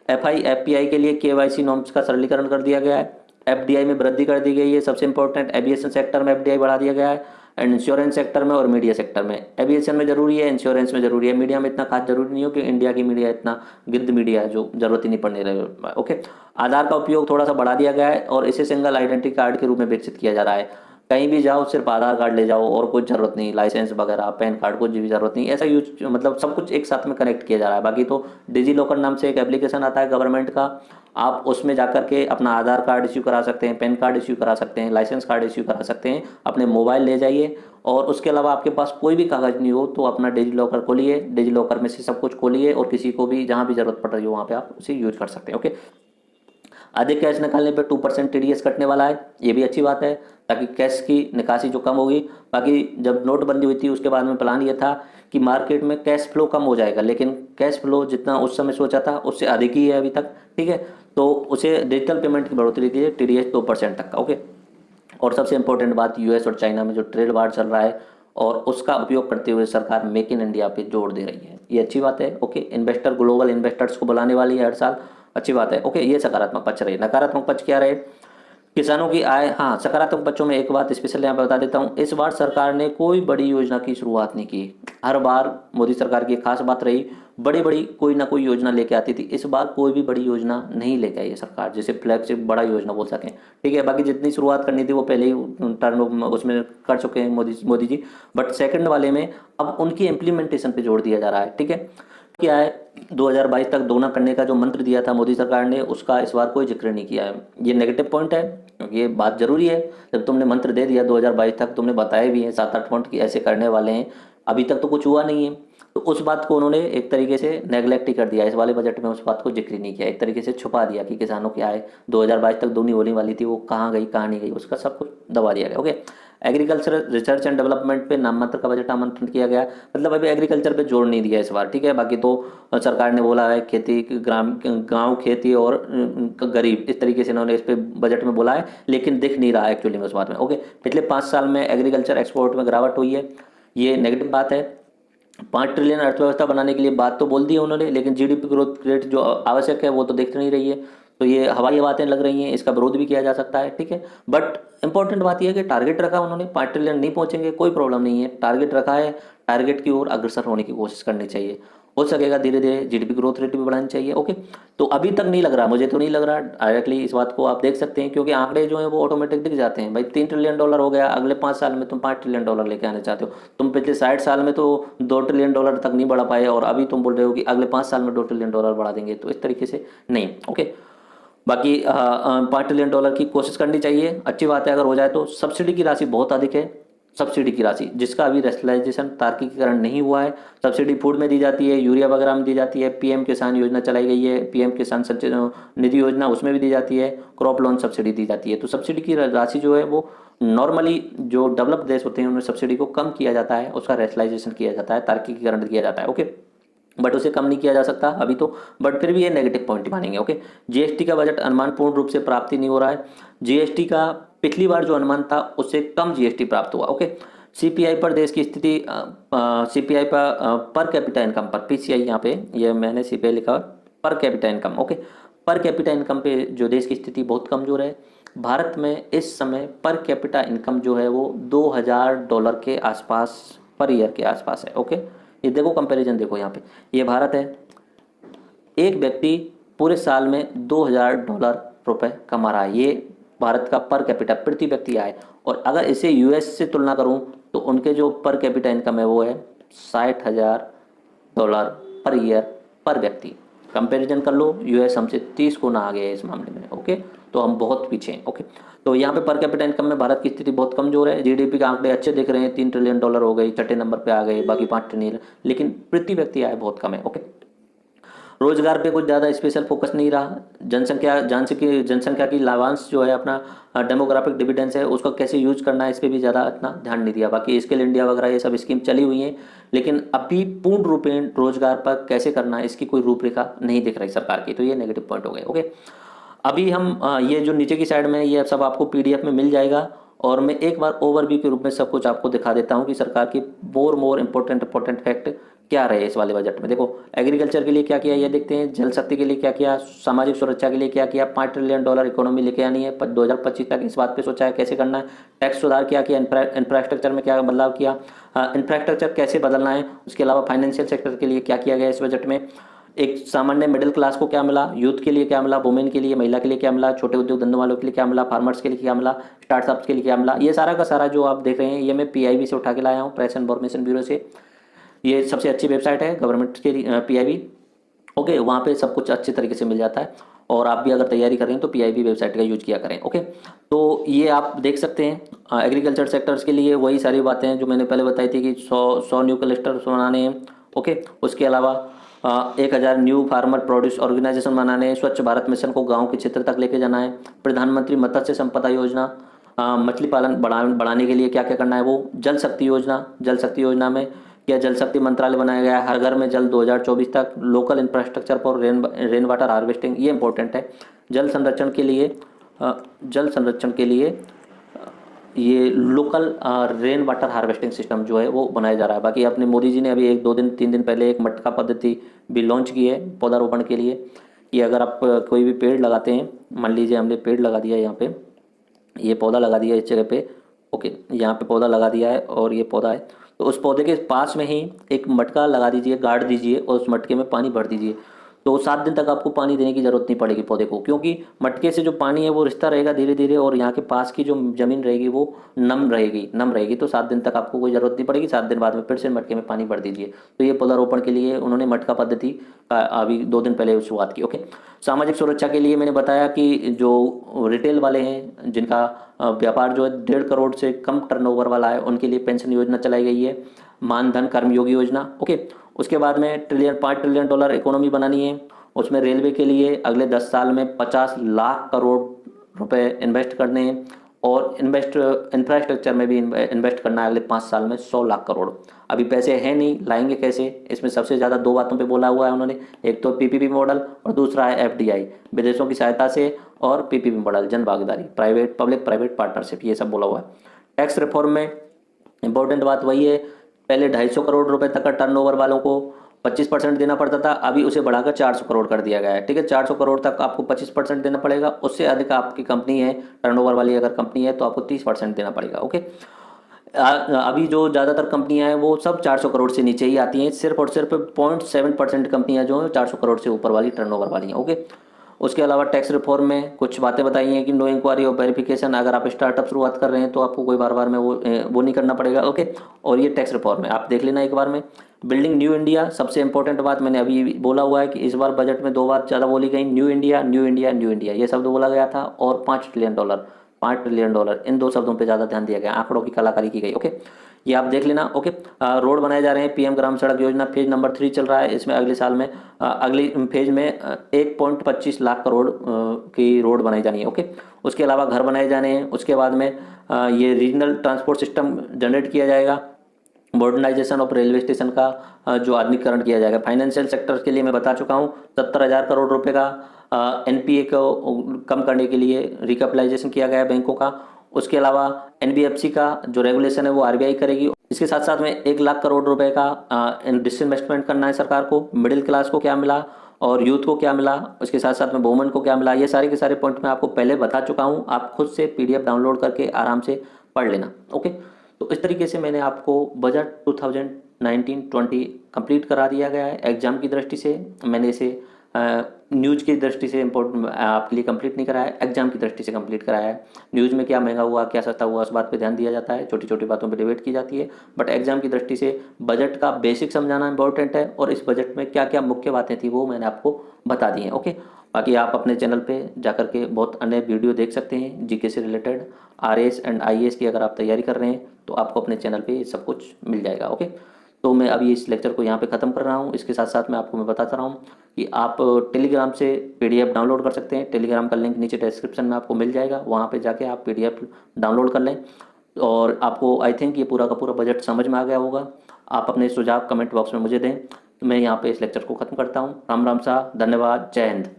एफआई एफपीआई के लिए केवाईसी नॉर्म्स का सरलीकरण कर दिया गया है। एफडीआई में वृद्धि कर दी गई है, सबसे इंपॉर्टेंट। एविएशन सेक्टर में एफडीआई बढ़ा दिया गया है, एंड इंश्योरेंस सेक्टर में और मीडिया सेक्टर में। एविएशन में जरूरी है, इंश्योरेंस में जरूरी है, मीडिया में इतना खास जरूरी नहीं हो कि इंडिया की मीडिया इतना गिद्ध मीडिया है जो जरूरत ही नहीं पड़ने रही। ओके, आधार का उपयोग थोड़ा सा बढ़ा दिया गया है और इसे सिंगल आइडेंटिटी कार्ड के रूप में विकसित किया जा रहा है। कहीं भी जाओ सिर्फ आधार कार्ड ले जाओ और कुछ जरूरत नहीं, लाइसेंस वगैरह पैन कार्ड कुछ भी जरूरत नहीं, ऐसा यूज मतलब सब कुछ एक साथ में कनेक्ट किया जा रहा है। बाकी तो डिजी लॉकर नाम से एक एप्लीकेशन आता है गवर्नमेंट का, आप उसमें जाकर के अपना आधार कार्ड इश्यू करा सकते हैं, पैन कार्ड इश्यू करा सकते हैं, लाइसेंस कार्ड इश्यू करा सकते हैं, अपने मोबाइल ले जाइए। और उसके अलावा आपके पास कोई भी कागज़ नहीं हो तो अपना डिजी लॉकर खोलिए, डिजी लॉकर में से सब कुछ खोलिए और किसी को भी जहाँ भी जरूरत पड़ रही हो वहाँ पे आप उसे यूज कर सकते हैं। ओके, अधिक कैश निकालने पे 2% टीडीएस कटने वाला है, ये भी अच्छी बात है, ताकि कैश की निकासी जो कम होगी। बाकी जब नोटबंदी हुई थी उसके बाद में प्लान ये था कि मार्केट में कैश फ्लो कम हो जाएगा, लेकिन कैश फ्लो जितना उस समय सोचा था उससे अधिक ही है अभी तक। ठीक है, तो उसे डिजिटल पेमेंट की बढ़ोतरी दी है, टीडीएस 2% तक का। ओके, और सबसे इंपॉर्टेंट बात, यूएस और चाइना में जो ट्रेड वार चल रहा है और उसका उपयोग करते हुए सरकार मेक इन इंडिया पे जोर दे रही है, ये अच्छी बात है। ओके, इन्वेस्टर ग्लोबल इन्वेस्टर्स को बुलाने वाली है हर साल, अच्छी बात है। ओके, ये सकारात्मक पक्ष रहे। नकारात्मक पक्ष क्या रहे? किसानों की आय। हाँ, सकारात्मक पक्षों में एक बात स्पेशल यहाँ पे बता देता हूँ, इस बार सरकार ने कोई बड़ी योजना की शुरुआत नहीं की। हर बार मोदी सरकार की खास बात रही, बड़ी बड़ी कोई ना कोई योजना लेके आती थी, इस बार कोई भी बड़ी योजना नहीं लेके आई है सरकार, जैसे फ्लैगशिप बड़ा योजना बोल सकें। ठीक है, बाकी जितनी शुरुआत करनी थी वो पहले ही टर्न उसमें कर चुके हैं मोदी जी, बट सेकंड वाले में अब उनकी इम्प्लीमेंटेशन पे जोर दिया जा रहा है। ठीक है, क्या है, 2022 तक दोगुना करने का जो मंत्र दिया था मोदी सरकार ने, उसका इस बार कोई जिक्र नहीं किया है। ये नेगेटिव पॉइंट है, क्योंकि ये बात जरूरी है। जब तुमने मंत्र दे दिया 2022 तक, तुमने बताए भी हैं 7-8 पॉइंट कि ऐसे करने वाले हैं, अभी तक तो कुछ हुआ नहीं है, तो उस बात को उन्होंने एक तरीके से नेगलेक्ट ही कर दिया। इस वाले बजट में उस बात को जिक्र नहीं किया, एक तरीके से छुपा दिया कि किसानों की आय 2022 तक दोगुनी होने वाली थी, वो कहाँ गई कहाँ नहीं गई, उसका सब कुछ दबा दिया गया। Okay, agriculture research and development पे नाम मात्र का बजट आमंत्रण किया गया, मतलब अभी एग्रीकल्चर पे जोर नहीं दिया इस बार। ठीक है, बाकी तो सरकार ने बोला है खेती गांव खेती और गरीब, इस तरीके से इन्होंने इस पे बजट में बोला है, लेकिन दिख नहीं रहा है एक्चुअली में उस बात में। ओके, पिछले 5 साल में एग्रीकल्चर एक्सपोर्ट में गिरावट हुई है, ये नेगेटिव बात है। 5 ट्रिलियन अर्थव्यवस्था बनाने के लिए बात तो बोल दी है उन्होंने, लेकिन जीडीपी ग्रोथ रेट जो आवश्यक है वो तो दिख नहीं रही है, तो ये हवाई बातें लग रही हैं, इसका विरोध भी किया जा सकता है। ठीक है, बट इंपॉर्टेंट बात यह है कि टारगेट रखा उन्होंने, 5 ट्रिलियन नहीं पहुंचेंगे कोई प्रॉब्लम नहीं है, टारगेट रखा है, टारगेट की ओर अग्रसर होने की कोशिश करनी चाहिए। हो सकेगा धीरे धीरे जीडीपी ग्रोथ रेट भी बढ़ानी चाहिए। ओके, तो अभी तक नहीं लग रहा, मुझे तो नहीं लग रहा डायरेक्टली, इस बात को आप देख सकते हैं, क्योंकि आंकड़े जो हैं वो ऑटोमेटिक दिख जाते हैं। भाई $3 ट्रिलियन हो गया, अगले 5 साल में तुम $5 ट्रिलियन लेके आने चाहते हो, तुम पिछले 60 साल में तो $2 ट्रिलियन तक नहीं बढ़ा पाए, और अभी तुम बोल रहे हो कि अगले 5 साल में $2 ट्रिलियन बढ़ा देंगे, तो इस तरीके से नहीं। ओके, बाकी $5 ट्रिलियन की कोशिश करनी चाहिए, अच्छी बात है अगर हो जाए तो। सब्सिडी की राशि बहुत अधिक है, सब्सिडी की राशि जिसका अभी रेशनलाइजेशन तार्किकीकरण नहीं हुआ है। सब्सिडी फूड में दी जाती है, यूरिया वगैरह में दी जाती है, पीएम किसान योजना चलाई गई है, पीएम किसान निधि योजना उसमें भी दी जाती है, क्रॉप लोन सब्सिडी दी जाती है। तो सब्सिडी की राशि जो है वो नॉर्मली जो डेवलप्ड देश होते हैं उनमें सब्सिडी को कम किया जाता है, उसका रेशनलाइजेशन किया जाता है, तार्किकीकरण किया जाता है। ओके, बट उसे कम नहीं किया जा सकता अभी तो, बट फिर भी ये नेगेटिव पॉइंट मानेंगे। ओके, जीएसटी का बजट अनुमान पूर्ण रूप से प्राप्ति नहीं हो रहा है। जीएसटी का पिछली बार जो अनुमान था उससे कम जीएसटी प्राप्त हुआ। ओके, सीपीआई पर देश की स्थिति, सीपीआई पर कैपिटा इनकम पर, पीसीआई यहाँ पे ये मैंने सीपीआई लिखा per capita income. Okay, per capita income पे जो देश की स्थिति बहुत कमजोर है। भारत में इस समय पर कैपिटा इनकम जो है वो $2000 के आसपास पर ईयर के आसपास है। ओके, ये देखो कंपैरिजन देखो यहाँ पे, ये भारत है, एक व्यक्ति पूरे साल में $2000 रुपए कमा रहा है। ये भारत का पर कैपिटा प्रति व्यक्ति आय। और अगर इसे यूएस से तुलना करूं तो उनके जो पर कैपिटा इनकम है वो है $60,000 पर ईयर पर व्यक्ति। कंपैरिजन कर लो, यूएस हमसे 30 गुना आगे है इस मामले में। ओके, तो हम बहुत पीछे हैं। ओके, तो यहाँ पे पर कैपिटा इनकम में भारत की स्थिति बहुत कमजोर है। जीडीपी के आंकड़े अच्छे दिख रहे हैं, $3 ट्रिलियन हो गई, छठे नंबर पे आ गए, बाकी 5 ट्रिलियन, लेकिन प्रति व्यक्ति आय बहुत कम है। ओके, रोजगार पे कुछ ज़्यादा स्पेशल फोकस नहीं रहा। जनसंख्या की लाभांश जो है अपना डेमोग्राफिक डिविडेंस है उसको कैसे यूज करना है इस पर भी ज़्यादा इतना ध्यान नहीं दिया। बाकी स्किल इंडिया वगैरह ये सब स्कीम चली हुई हैं, लेकिन अभी पूर्ण रूपेण रोजगार पर कैसे करना है इसकी कोई रूपरेखा नहीं दिख रही सरकार की। तो ये नेगेटिव पॉइंट हो गए। ओके, अभी हम ये जो नीचे की साइड में ये सब आपको पीडीएफ में मिल जाएगा, और मैं एक बार ओवरव्यू के रूप में सब कुछ आपको दिखा देता हूँ कि सरकार की मोर इंपॉर्टेंट फैक्ट क्या रहे इस वाले बजट में। देखो, एग्रीकल्चर के लिए क्या किया ये देखते हैं, जल शक्ति के लिए क्या किया, सामाजिक सुरक्षा के लिए क्या किया, $5 ट्रिलियन इकोनॉमी लेके आनी है 2025 तक, इस बात पे सोचा है कैसे करना है। टैक्स सुधार क्या किया, इंफ्रास्ट्रक्चर में क्या बदलाव किया, इंफ्रास्ट्रक्चर कैसे बदलना है। उसके अलावा फाइनेंशियल सेक्टर के लिए क्या किया गया इस बजट में, एक सामान्य मिडिल क्लास को क्या मिला, यूथ के लिए क्या मिला, वुमेन के लिए, महिला के लिए क्या मिला, छोटे उद्योग धंधों वालों के लिए क्या मिला, फार्मर्स के लिए क्या मिला, स्टार्टअप्स के लिए क्या मिला। ये सारा का सारा जो आप देख रहे हैं ये मैं पीआईबी से उठा के लाया हूँ, प्रेस इन्फॉर्मेशन ब्यूरो से। ये सबसे अच्छी वेबसाइट है गवर्नमेंट के पीआईबी। ओके, वहाँ पे सब कुछ अच्छे तरीके से मिल जाता है, और आप भी अगर तैयारी कर रहे हैं तो पीआईबी वेबसाइट का यूज किया करें। ओके, तो ये आप देख सकते हैं एग्रीकल्चर सेक्टर्स के लिए वही सारी बातें हैं जो मैंने पहले बताई थी कि 100 न्यू क्लस्टर्स बनाने हैं। ओके, उसके अलावा 1000 न्यू फार्मर प्रोड्यूस ऑर्गेनाइजेशन बनाने हैं, स्वच्छ भारत मिशन को गांव के क्षेत्र तक लेके जाना है, प्रधानमंत्री मत्स्य संपदा योजना, मछली पालन बढ़ाने के लिए क्या क्या करना है वो, जल शक्ति योजना में क्या जल शक्ति मंत्रालय बनाया गया है, हर घर में जल 2024 तक, local infrastructure for rain water harvesting, ये इंपॉर्टेंट है। जल संरक्षण के लिए ये local rain water harvesting system जो है वो बनाया जा रहा है। बाकी अपने मोदी जी ने अभी 1-2 दिन 3 दिन पहले एक मटका पद्धति भी लॉन्च की है पौधारोपण के लिए, कि अगर आप कोई भी पेड़ लगाते हैं, मान लीजिए हमने पेड़ लगा दिया यहाँ पे, ये पौधा लगा दिया इस जगह पे। ओके, यहाँ पे पौधा लगा दिया है और ये पौधा है, तो उस पौधे के पास में ही एक मटका लगा दीजिए, गाड़ दीजिए और उस मटके में पानी भर दीजिए। तो 7 दिन तक आपको पानी देने की ज़रूरत नहीं पड़ेगी पौधे को, क्योंकि मटके से जो पानी है वो रिश्ता रहेगा धीरे धीरे, और यहाँ के पास की जो ज़मीन रहेगी वो नम रहेगी। तो 7 दिन तक आपको कोई ज़रूरत नहीं पड़ेगी। 7 दिन बाद में फिर से मटके में पानी भर दीजिए। तो ये पौधारोपण के लिए उन्होंने मटका पद्धति का अभी 2 दिन पहले शुरुआत की। ओके, सामाजिक सुरक्षा के लिए मैंने बताया कि जो रिटेल वाले हैं, जिनका व्यापार जो है 1.5 करोड़ से कम टर्नओवर वाला है, उनके लिए पेंशन योजना चलाई गई है, मानधन कर्मयोगी योजना। ओके, उसके बाद में $5 ट्रिलियन इकोनॉमी बनानी है, उसमें रेलवे के लिए अगले 10 साल में 50 लाख करोड़ रुपए इन्वेस्ट करने हैं, और इंफ्रास्ट्रक्चर में भी इन्वेस्ट करना है अगले 5 साल में 100 लाख करोड़। अभी पैसे हैं नहीं, लाएंगे कैसे, इसमें सबसे ज़्यादा 2 बातों पे बोला हुआ है उन्होंने, एक तो पीपीपी मॉडल और दूसरा है एफडीआई, विदेशों की सहायता से, और पीपीपी मॉडल जन भागीदारी, पब्लिक प्राइवेट पार्टनरशिप, ये सब बोला हुआ है। टैक्स रिफॉर्म में इंपॉर्टेंट बात वही है, पहले 250 करोड़ रुपए तक का टर्नओवर वालों को 25% देना पड़ता था, अभी उसे बढ़ाकर 400 करोड़ कर दिया गया है। ठीक है, 400 करोड़ तक आपको 25% देना पड़ेगा, उससे अधिक आपकी कंपनी है, टर्नओवर वाली अगर कंपनी है तो आपको 30% देना पड़ेगा। ओके, अभी जो ज़्यादातर कंपनियां हैं वो सब 400 करोड़ से नीचे ही आती हैं, सिर्फ और सिर्फ 0.7% कंपनियां जो हैं 400 करोड़ से ऊपर वाली टर्नओवर वाली हैं। ओके, उसके अलावा टैक्स रिफॉर्म में कुछ बातें बताई हैं कि नो इंक्वायरी और वेरिफिकेशन, अगर आप स्टार्टअप शुरुआत कर रहे हैं तो आपको कोई बार में वो नहीं करना पड़ेगा। ओके, और ये टैक्स रिफॉर्म है, आप देख लेना एक बार में। बिल्डिंग न्यू इंडिया, सबसे इंपॉर्टेंट बात मैंने अभी बोला हुआ है कि इस बार बजट में 2 बार ज़्यादा बोली गई, न्यू इंडिया ये शब्द बोला गया था, और $5 ट्रिलियन, इन 2 शब्दों पे ज़्यादा ध्यान दिया गया, आंकड़ों की कलाकारी की गई। ओके, ये आप देख लेना। ओके, रोड बनाए जा रहे हैं, पीएम ग्राम सड़क योजना फेज नंबर 3 चल रहा है, इसमें अगले साल में अगली फेज में 1.25 लाख करोड़ की रोड बनाई जानी है। ओके, उसके अलावा घर बनाए जाने हैं, उसके बाद में ये रीजनल ट्रांसपोर्ट सिस्टम जनरेट किया जाएगा, मॉडर्नाइजेशन ऑफ रेलवे स्टेशन का जो आधुनिकीकरण किया जाएगा। फाइनेंशियल सेक्टर के लिए मैं बता चुका हूँ, 70,000 करोड़ रुपए का एनपीए को कम करने के लिए रिकैपिटलाइजेशन किया गया है बैंकों का। उसके अलावा एनबीएफसी का जो रेगुलेशन है वो आरबीआई करेगी। इसके साथ साथ में 1 लाख करोड़ रुपए का डिसइन्वेस्टमेंट करना है सरकार को। मिडिल क्लास को क्या मिला और यूथ को क्या मिला, उसके साथ साथ में वुमेन को क्या मिला, ये सारे के सारे पॉइंट मैं आपको पहले बता चुका हूँ। आप खुद से पीडीएफ डाउनलोड करके आराम से पढ़ लेना। ओके, तो इस तरीके से मैंने आपको बजट 2019-20 कंप्लीट करा दिया गया है। एग्जाम की दृष्टि से मैंने इसे न्यूज़ की दृष्टि से इम्पोर्टेंट आपके लिए कंप्लीट नहीं कराया है, एग्जाम की दृष्टि से कंप्लीट कराया है। न्यूज़ में क्या महंगा हुआ, क्या सस्ता हुआ, उस बात पे ध्यान दिया जाता है, छोटी छोटी बातों पे डिबेट की जाती है। बट एग्जाम की दृष्टि से बजट का बेसिक समझाना इंपॉर्टेंट है, और इस बजट में क्या क्या मुख्य बातें थी वो मैंने आपको बता दी हैं। ओके, बाकी आप अपने चैनल पे जाकर के बहुत अन्य वीडियो देख सकते हैं जीके से रिलेटेड। आरएस एंड आईएएस की अगर आप तैयारी कर रहे हैं तो आपको अपने चैनल पे सब कुछ मिल जाएगा। ओके, तो मैं अभी इस लेक्चर को यहाँ पे ख़त्म कर रहा हूँ। इसके साथ साथ मैं आपको बताता रहा हूँ कि आप टेलीग्राम से पीडीएफ डाउनलोड कर सकते हैं। टेलीग्राम का लिंक नीचे डिस्क्रिप्शन में आपको मिल जाएगा, वहाँ पे जाके आप पीडीएफ डाउनलोड कर लें। और आपको आई थिंक ये पूरा का पूरा बजट समझ में आ गया होगा। आप अपने सुझाव कमेंट बॉक्स में मुझे दें। तो मैं यहाँ पे इस लेक्चर को ख़त्म करता हूँ। राम राम सा, धन्यवाद, जय हिंद।